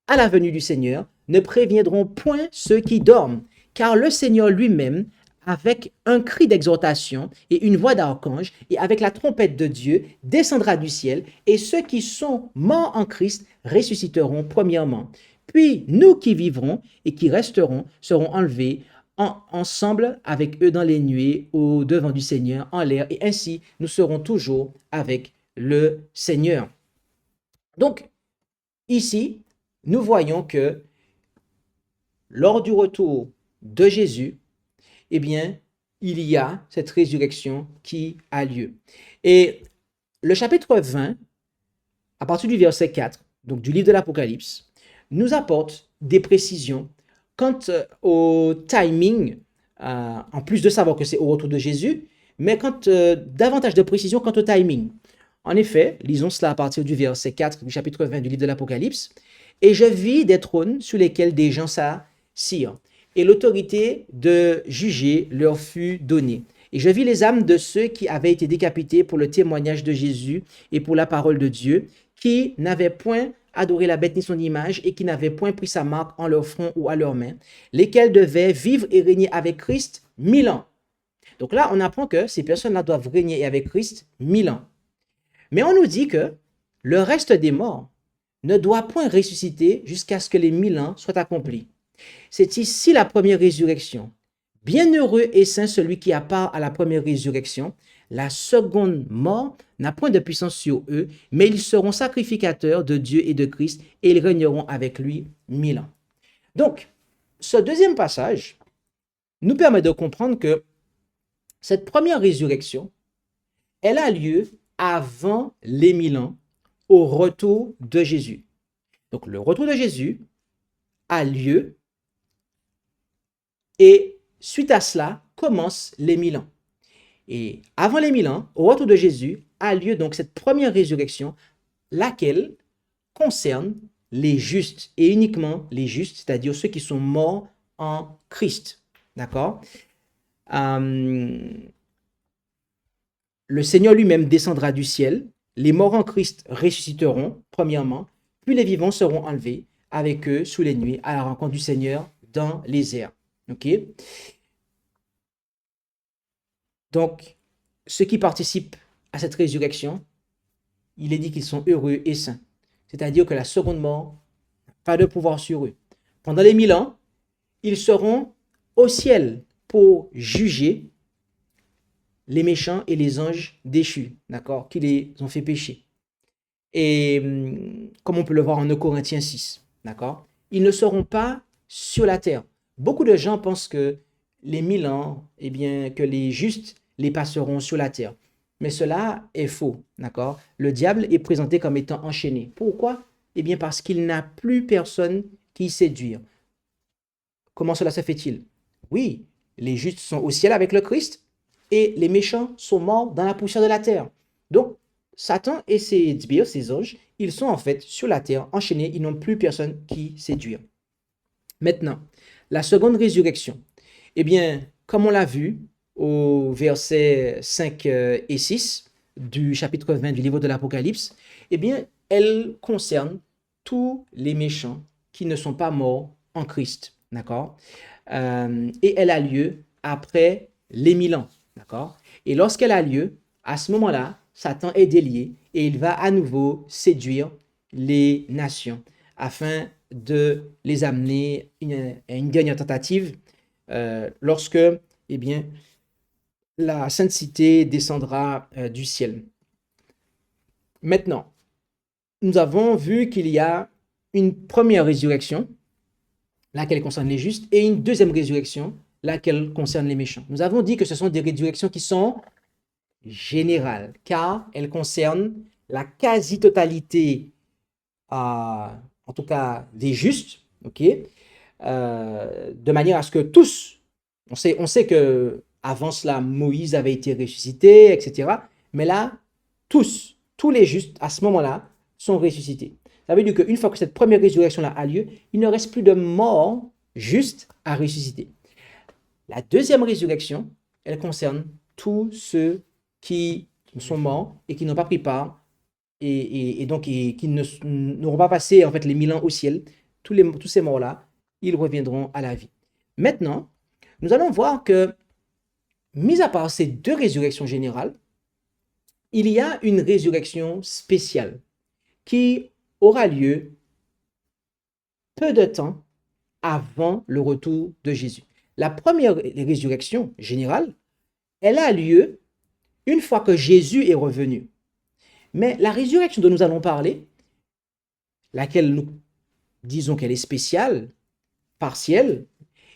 [SPEAKER 2] à la venue du Seigneur ne préviendront point ceux qui dorment, car le Seigneur lui-même, avec un cri d'exhortation et une voix d'archange, et avec la trompette de Dieu, descendra du ciel, et ceux qui sont morts en Christ ressusciteront premièrement. Puis nous qui vivrons et qui resterons serons enlevés ensemble avec eux dans les nuées au devant du Seigneur en l'air, et ainsi nous serons toujours avec le Seigneur. Donc, ici, nous voyons que lors du retour de Jésus, eh bien, il y a cette résurrection qui a lieu. Et le chapitre 20, à partir du verset 4, donc du livre de l'Apocalypse, nous apporte des précisions quant au timing, en plus de savoir que c'est au retour de Jésus, mais davantage de précisions quant au timing. En effet, lisons cela à partir du verset 4 du chapitre 20 du livre de l'Apocalypse. Et je vis des trônes sur lesquels des gens s'assirent, et l'autorité de juger leur fut donnée. Et je vis les âmes de ceux qui avaient été décapités pour le témoignage de Jésus et pour la parole de Dieu, qui n'avaient point adoré la bête ni son image, et qui n'avaient point pris sa marque en leur front ou à leurs mains, lesquels devaient vivre et régner avec Christ 1000 ans. Donc là, on apprend que ces personnes-là doivent régner avec Christ 1000 ans. Mais on nous dit que le reste des morts ne doit point ressusciter jusqu'à ce que les 1000 ans soient accomplis. C'est ici la première résurrection. Bienheureux et saint celui qui a part à la première résurrection. La seconde mort n'a point de puissance sur eux, mais ils seront sacrificateurs de Dieu et de Christ, et ils régneront avec lui 1000 ans. Donc, ce deuxième passage nous permet de comprendre que cette première résurrection, elle a lieu avant les 1000 ans, au retour de Jésus. Donc, le retour de Jésus a lieu, et suite à cela, commencent les 1000 ans. Et avant les 1000 ans, au retour de Jésus, a lieu donc cette première résurrection, laquelle concerne les justes, et uniquement les justes, c'est-à-dire ceux qui sont morts en Christ. D'accord? Le Seigneur lui-même descendra du ciel, les morts en Christ ressusciteront, premièrement, puis les vivants seront enlevés avec eux sous les nuées à la rencontre du Seigneur dans les airs. Ok? Donc, ceux qui participent à cette résurrection, il est dit qu'ils sont heureux et saints. C'est-à-dire que la seconde mort n'a pas de pouvoir sur eux. Pendant les 1000 ans, ils seront au ciel pour juger les méchants et les anges déchus, d'accord, qui les ont fait pécher. Et comme on peut le voir en 2 Corinthiens 6, d'accord, ils ne seront pas sur la terre. Beaucoup de gens pensent que les 1000 ans, eh bien, que les justes les passeront sur la terre. Mais cela est faux, d'accord? Le diable est présenté comme étant enchaîné. Pourquoi? Eh bien, parce qu'il n'a plus personne qui séduire. Comment cela se fait-il? Oui, les justes sont au ciel avec le Christ et les méchants sont morts dans la poussière de la terre. Donc, Satan et ses sbires, ses anges, ils sont en fait sur la terre, enchaînés, ils n'ont plus personne qui séduire. Maintenant, la seconde résurrection. Eh bien, comme on l'a vu au verset 5 et 6 du chapitre 20 du livre de l'Apocalypse, eh bien, elle concerne tous les méchants qui ne sont pas morts en Christ, d'accord? Et elle a lieu après les 1000 ans, d'accord? Et lorsqu'elle a lieu, à ce moment-là, Satan est délié et il va à nouveau séduire les nations afin de les amener à une dernière tentative lorsque, eh bien, la Sainte Cité descendra du ciel. Maintenant, nous avons vu qu'il y a une première résurrection, laquelle concerne les justes, et une deuxième résurrection, laquelle concerne les méchants. Nous avons dit que ce sont des résurrections qui sont générales, car elles concernent la quasi-totalité, en tout cas des justes, ok, de manière à ce que tous, on sait que Avant cela, Moïse avait été ressuscité, etc. Mais là, tous les justes, à ce moment-là, sont ressuscités. Ça veut dire qu'une fois que cette première résurrection-là a lieu, il ne reste plus de morts justes à ressusciter. La deuxième résurrection, elle concerne tous ceux qui sont morts et qui n'ont pas pris part et qui n'auront pas passé en fait les 1000 ans au ciel. Tous ces morts-là, ils reviendront à la vie. Maintenant, nous allons voir que, mis à part ces deux résurrections générales, il y a une résurrection spéciale qui aura lieu peu de temps avant le retour de Jésus. La première résurrection générale, elle a lieu une fois que Jésus est revenu. Mais la résurrection dont nous allons parler, laquelle nous disons qu'elle est spéciale, partielle,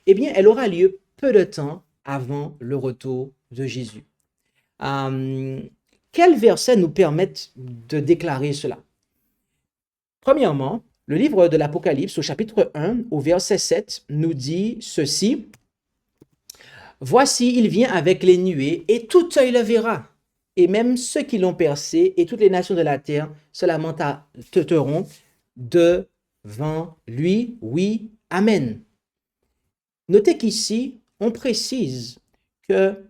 [SPEAKER 2] eh bien, elle aura lieu peu de temps avant le retour de Jésus. Quels versets nous permettent de déclarer cela? Premièrement, le livre de l'Apocalypse au chapitre 1 au verset 7 nous dit ceci. Voici, il vient avec les nuées et tout œil le verra. Et même ceux qui l'ont percé et toutes les nations de la terre se lamenteront devant lui. Oui, amen. Notez qu'ici, on précise que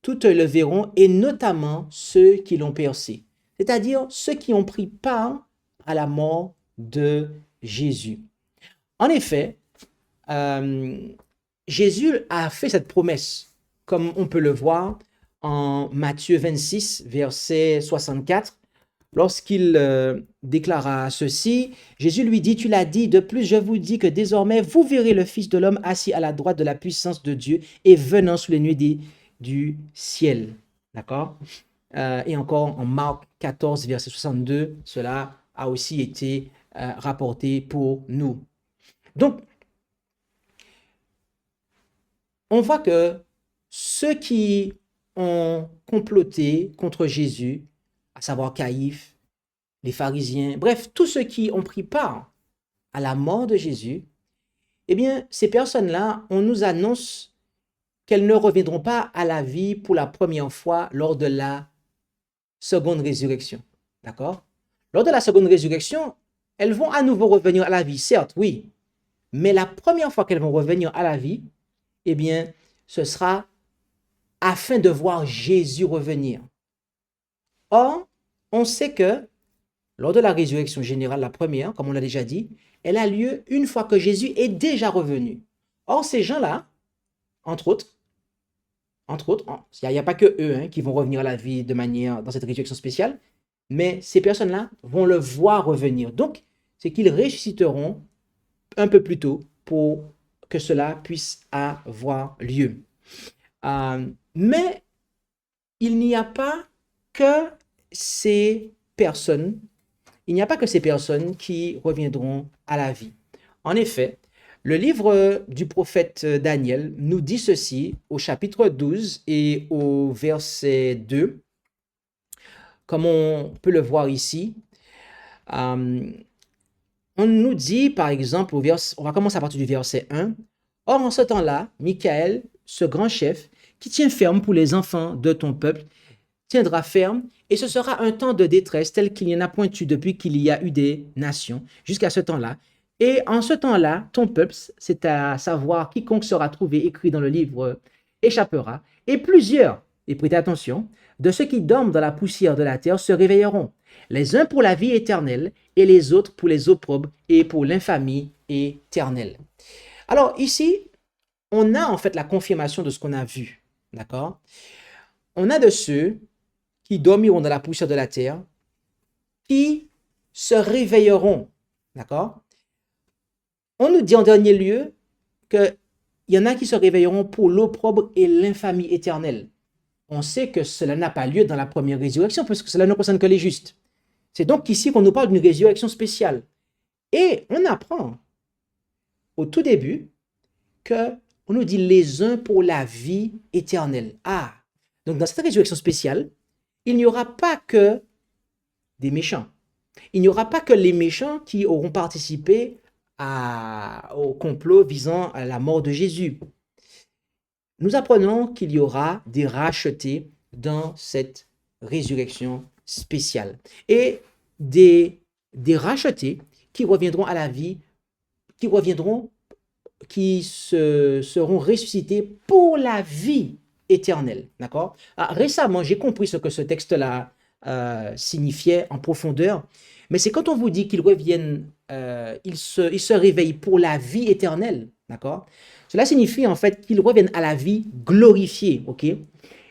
[SPEAKER 2] tout œil le verront et notamment ceux qui l'ont percé, c'est-à-dire ceux qui ont pris part à la mort de Jésus. En effet, Jésus a fait cette promesse, comme on peut le voir en Matthieu 26, verset 64, lorsqu'il déclara ceci, Jésus lui dit, tu l'as dit, de plus je vous dis que désormais vous verrez le Fils de l'homme assis à la droite de la puissance de Dieu et venant sous les nuées du ciel. D'accord? Et encore en Marc 14, verset 62, cela a aussi été rapporté pour nous. Donc, on voit que ceux qui ont comploté contre Jésus, à savoir Caïphe, les pharisiens, bref, tous ceux qui ont pris part à la mort de Jésus, eh bien, ces personnes-là, on nous annonce qu'elles ne reviendront pas à la vie pour la première fois lors de la seconde résurrection. D'accord? Lors de la seconde résurrection, elles vont à nouveau revenir à la vie, certes, oui, mais la première fois qu'elles vont revenir à la vie, eh bien, ce sera afin de voir Jésus revenir. Or, on sait que lors de la résurrection générale, la première, comme on l'a déjà dit, elle a lieu une fois que Jésus est déjà revenu. Or, ces gens-là, entre autres, il n'y a pas que eux qui vont revenir à la vie de manière dans cette résurrection spéciale, mais ces personnes-là vont le voir revenir. Donc, c'est qu'ils ressusciteront un peu plus tôt pour que cela puisse avoir lieu. Mais il n'y a pas que ces personnes, qui reviendront à la vie. En effet, le livre du prophète Daniel nous dit ceci au chapitre 12 et au verset 2, comme on peut le voir ici. On nous dit, par exemple, on va commencer à partir du verset 1. Or, en ce temps-là, Michael, ce grand chef, qui tient ferme pour les enfants de ton peuple, tiendra ferme, et ce sera un temps de détresse tel qu'il n'y en a point eu depuis qu'il y a eu des nations, jusqu'à ce temps-là. Et en ce temps-là, ton peuple, c'est à savoir quiconque sera trouvé écrit dans le livre, échappera, et plusieurs, et prêtez attention, de ceux qui dorment dans la poussière de la terre se réveilleront, les uns pour la vie éternelle, et les autres pour les opprobres et pour l'infamie éternelle. Alors ici, on a en fait la confirmation de ce qu'on a vu, d'accord? On a de ceux qui dormiront dans la poussière de la terre, qui se réveilleront, d'accord? On nous dit en dernier lieu qu'il y en a qui se réveilleront pour l'opprobre et l'infamie éternelle. On sait que cela n'a pas lieu dans la première résurrection, parce que cela ne concerne que les justes. C'est donc ici qu'on nous parle d'une résurrection spéciale. Et on apprend au tout début qu'on nous dit les uns pour la vie éternelle. Ah, donc dans cette résurrection spéciale, il n'y aura pas que des méchants. Il n'y aura pas que les méchants qui auront participé au complot visant à la mort de Jésus. nous apprenons qu'il y aura des rachetés dans cette résurrection spéciale. Et des rachetés qui reviendront à la vie, qui reviendront, seront ressuscités pour la vie éternelle. D'accord? Récemment, j'ai compris ce que ce texte-là signifiait en profondeur, mais c'est quand on vous dit qu'ils reviennent, ils se réveillent pour la vie éternelle. D'accord? Cela signifie en fait qu'ils reviennent à la vie glorifiée. Ok?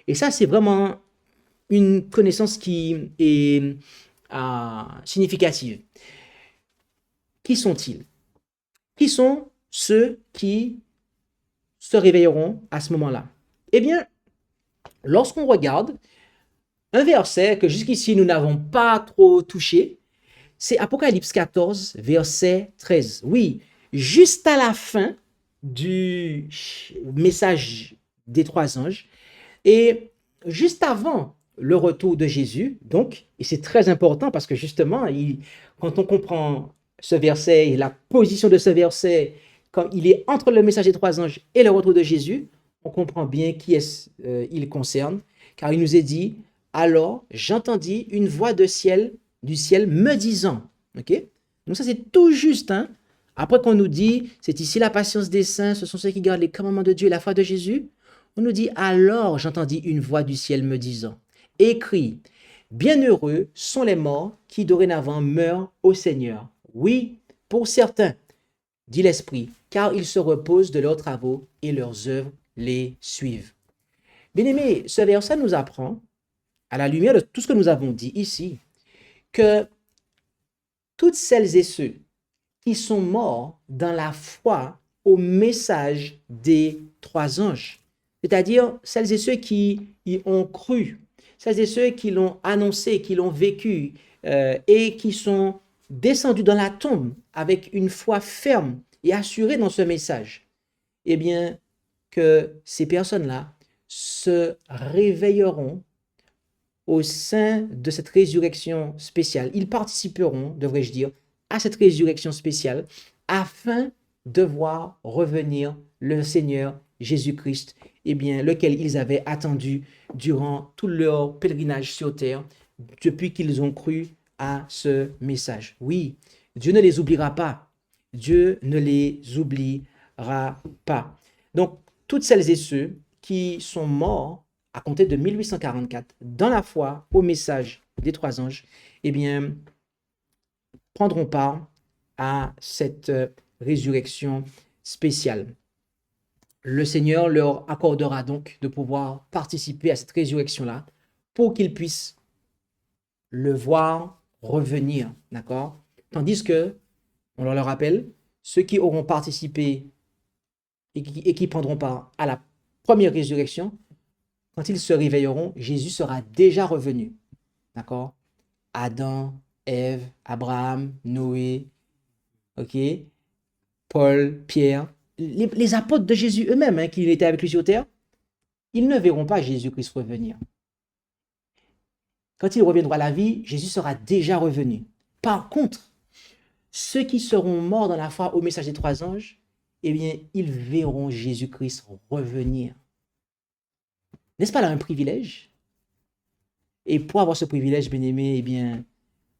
[SPEAKER 2] Et ça, c'est vraiment une connaissance qui est significative. Qui sont-ils? Qui sont ceux qui se réveilleront à ce moment-là? Eh bien, lorsqu'on regarde un verset que jusqu'ici nous n'avons pas trop touché, c'est Apocalypse 14, verset 13. Oui, juste à la fin du message des trois anges et juste avant le retour de Jésus, donc, et c'est très important parce que justement, quand on comprend ce verset et la position de ce verset, quand il est entre le message des trois anges et le retour de Jésus, on comprend bien qui est-ce il concerne, car il nous est dit, alors j'entendis une voix du ciel me disant, ok? Donc ça c'est tout juste, hein? Après qu'on nous dit, c'est ici la patience des saints, ce sont ceux qui gardent les commandements de Dieu et la foi de Jésus, on nous dit, alors j'entendis une voix du ciel me disant, écrit, bienheureux sont les morts qui dorénavant meurent au Seigneur. Oui, pour certains, dit l'Esprit, car ils se reposent de leurs travaux et leurs œuvres les suivent. Bien-aimés, ce verset nous apprend, à la lumière de tout ce que nous avons dit ici, que toutes celles et ceux qui sont morts dans la foi au message des trois anges, c'est-à-dire celles et ceux qui y ont cru, celles et ceux qui l'ont annoncé, qui l'ont vécu et qui sont descendus dans la tombe avec une foi ferme et assurée dans ce message, eh bien, que ces personnes-là se réveilleront au sein de cette résurrection spéciale. Ils participeront, devrais-je dire, à cette résurrection spéciale afin de voir revenir le Seigneur Jésus-Christ, eh bien, lequel ils avaient attendu durant tout leur pèlerinage sur terre, depuis qu'ils ont cru à ce message. Oui, Dieu ne les oubliera pas. Dieu ne les oubliera pas. Donc, toutes celles et ceux qui sont morts à compter de 1844 dans la foi au message des trois anges, eh bien, prendront part à cette résurrection spéciale. Le Seigneur leur accordera donc de pouvoir participer à cette résurrection-là pour qu'ils puissent le voir revenir, d'accord? Tandis que, on leur rappelle, ceux qui auront participé et qui prendront part à la première résurrection, quand ils se réveilleront, Jésus sera déjà revenu, d'accord? Adam, Ève, Abraham, Noé, ok? Paul, Pierre, les apôtres de Jésus eux-mêmes, hein, qui étaient avec lui sur terre, ils ne verront pas Jésus-Christ revenir. Quand ils reviendront à la vie, Jésus sera déjà revenu. Par contre, ceux qui seront morts dans la foi au message des trois anges, eh bien, ils verront Jésus-Christ revenir. N'est-ce pas là un privilège? Et pour avoir ce privilège, bien-aimé, eh bien,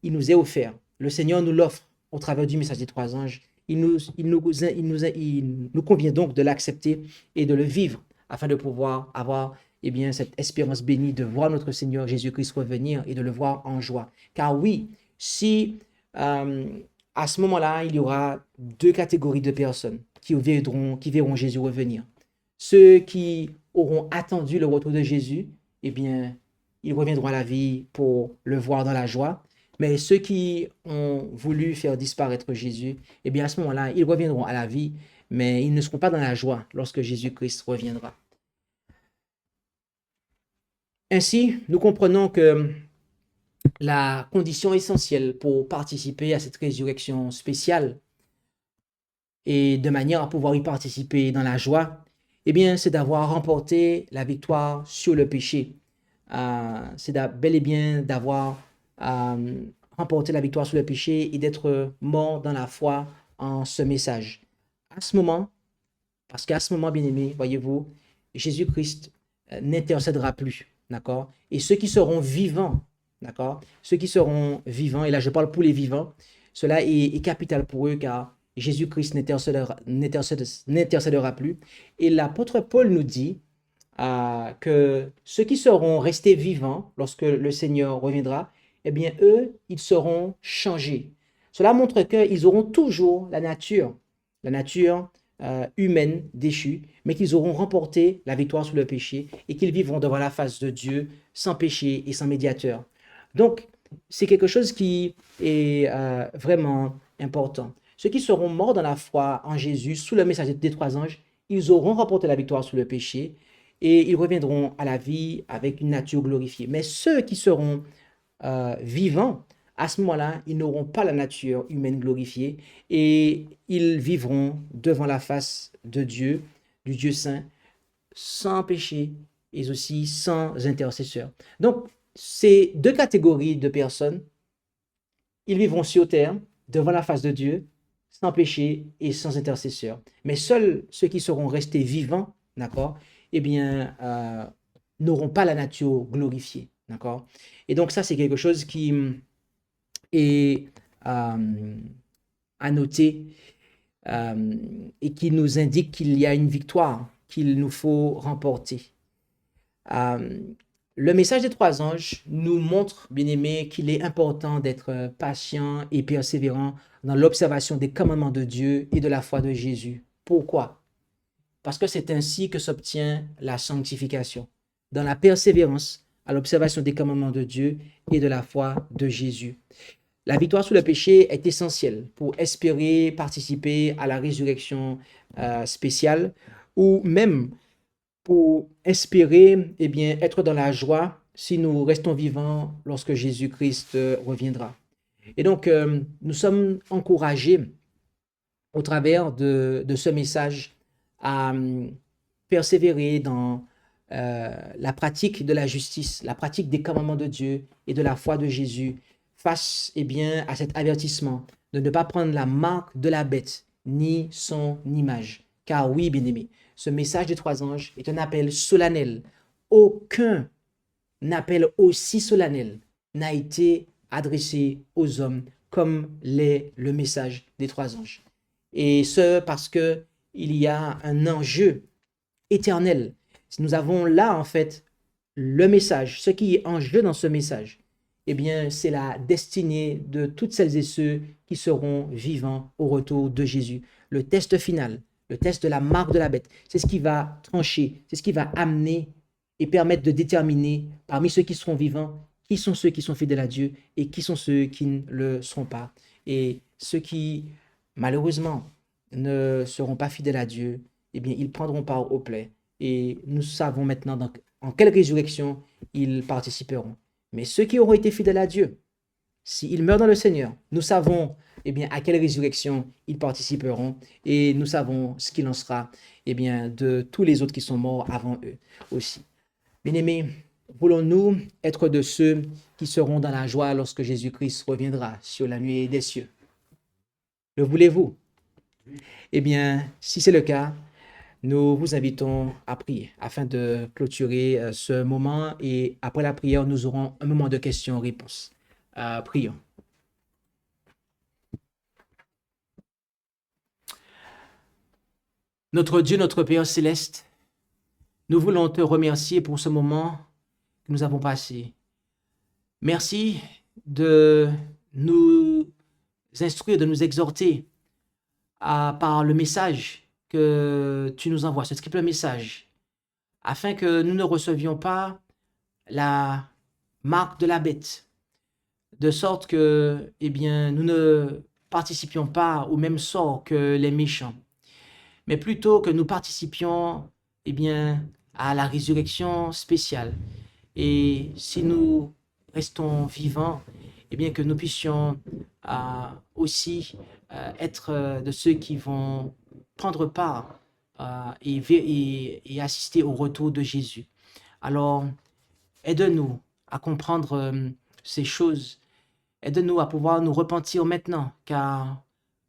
[SPEAKER 2] il nous est offert. Le Seigneur nous l'offre au travers du message des trois anges. Il nous convient donc de l'accepter et de le vivre afin de pouvoir avoir eh bien, cette espérance bénie de voir notre Seigneur Jésus-Christ revenir et de le voir en joie. Car oui, si à ce moment-là, il y aura deux catégories de personnes qui verront Jésus revenir. Ceux qui auront attendu le retour de Jésus, eh bien, ils reviendront à la vie pour le voir dans la joie. Mais ceux qui ont voulu faire disparaître Jésus, eh bien, à ce moment-là, ils reviendront à la vie, mais ils ne seront pas dans la joie lorsque Jésus-Christ reviendra. Ainsi, nous comprenons que la condition essentielle pour participer à cette résurrection spéciale et de manière à pouvoir y participer dans la joie, eh bien, c'est d'avoir remporté la victoire sur le péché. C'est bel et bien d'avoir remporté la victoire sur le péché et d'être mort dans la foi en ce message. À ce moment, parce qu'à ce moment, bien-aimé, voyez-vous, Jésus-Christ n'intercédera plus, d'accord? Et ceux qui seront vivants, d'accord? Ceux qui seront vivants, et là je parle pour les vivants, cela est capital pour eux car Jésus-Christ n'intercédera plus. Et l'apôtre Paul nous dit que ceux qui seront restés vivants lorsque le Seigneur reviendra, eh bien, eux, ils seront changés. Cela montre qu'ils auront toujours la nature humaine déchue, mais qu'ils auront remporté la victoire sur le péché et qu'ils vivront devant la face de Dieu sans péché et sans médiateur. Donc, c'est quelque chose qui est vraiment important. Ceux qui seront morts dans la foi en Jésus, sous le message des trois anges, ils auront remporté la victoire sur le péché et ils reviendront à la vie avec une nature glorifiée. Mais ceux qui seront vivants, à ce moment-là, ils n'auront pas la nature humaine glorifiée et ils vivront devant la face de Dieu, du Dieu saint, sans péché et aussi sans intercesseur. Donc, ces deux catégories de personnes, ils vivront sur terre, devant la face de Dieu, sans péché et sans intercesseur. Mais seuls ceux qui seront restés vivants, d'accord, eh bien, n'auront pas la nature glorifiée, d'accord. Et donc ça, c'est quelque chose qui est à noter et qui nous indique qu'il y a une victoire qu'il nous faut remporter. Le message des trois anges nous montre, bien-aimés, qu'il est important d'être patient et persévérant dans l'observation des commandements de Dieu et de la foi de Jésus. Pourquoi? Parce que c'est ainsi que s'obtient la sanctification, dans la persévérance à l'observation des commandements de Dieu et de la foi de Jésus. La victoire sur le péché est essentielle pour espérer participer à la résurrection spéciale ou même pour espérer eh bien, être dans la joie si nous restons vivants lorsque Jésus-Christ reviendra. Et donc, nous sommes encouragés au travers de ce message à persévérer dans la pratique de la justice, la pratique des commandements de Dieu et de la foi de Jésus face eh bien, à cet avertissement de ne pas prendre la marque de la bête ni son image. Car oui, bien-aimés, ce message des trois anges est un appel solennel. Aucun appel aussi solennel n'a été adressé aux hommes comme l'est le message des trois anges. Et ce, parce que il y a un enjeu éternel. Nous avons là, en fait, le message. Ce qui est en jeu dans ce message, eh bien, c'est la destinée de toutes celles et ceux qui seront vivants au retour de Jésus. Le test final, le test de la marque de la bête, c'est ce qui va trancher, c'est ce qui va amener et permettre de déterminer parmi ceux qui seront vivants, qui sont ceux qui sont fidèles à Dieu et qui sont ceux qui ne le seront pas. Et ceux qui, malheureusement, ne seront pas fidèles à Dieu, eh bien, ils prendront part au plaid. Et nous savons maintenant en quelle résurrection ils participeront. Mais ceux qui auront été fidèles à Dieu, s'ils meurent dans le Seigneur, nous savons eh bien, à quelle résurrection ils participeront et nous savons ce qu'il en sera eh bien, de tous les autres qui sont morts avant eux aussi. Bien-aimés, voulons-nous être de ceux qui seront dans la joie lorsque Jésus-Christ reviendra sur la nuée des cieux? Le voulez-vous? Eh bien, si c'est le cas, nous vous invitons à prier afin de clôturer ce moment et après la prière, nous aurons un moment de questions-réponses. Prions. Notre Dieu, notre Père céleste, nous voulons te remercier pour ce moment que nous avons passé. Merci de nous instruire, de nous exhorter par le message que tu nous envoies, ce triple message, afin que nous ne recevions pas la marque de la bête, de sorte que, eh bien, nous ne participions pas au même sort que les méchants, mais plutôt que nous participions, eh bien, à la résurrection spéciale. Et si nous restons vivants, eh bien, que nous puissions aussi être de ceux qui vont prendre part et assister au retour de Jésus. Alors, aide-nous à comprendre ces choses. Aide-nous à pouvoir nous repentir maintenant, car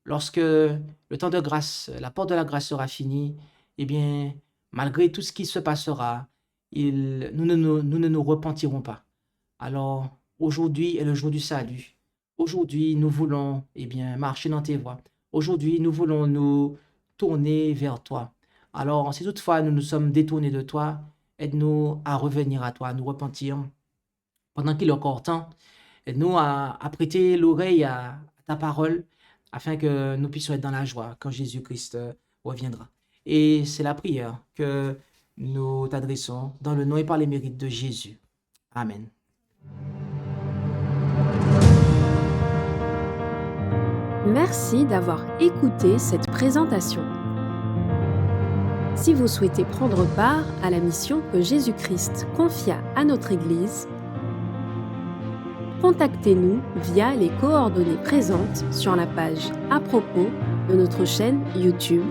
[SPEAKER 2] lorsque le temps de grâce, la porte de la grâce sera finie, eh bien, malgré tout ce qui se passera, nous ne nous repentirons pas. Alors, aujourd'hui est le jour du salut. Aujourd'hui, nous voulons, eh bien, marcher dans tes voies. Aujourd'hui, nous voulons nous tourner vers toi. Alors, si toutefois nous nous sommes détournés de toi, aide-nous à revenir à toi, à nous repentir pendant qu'il est encore temps. Aide-nous à prêter l'oreille à ta parole afin que nous puissions être dans la joie quand Jésus-Christ reviendra. Et c'est la prière que nous t'adressons dans le nom et par les mérites de Jésus. Amen.
[SPEAKER 1] Merci d'avoir écouté cette présentation. Si vous souhaitez prendre part à la mission que Jésus-Christ confia à notre Église, contactez-nous via les coordonnées présentes sur la page à propos de notre chaîne YouTube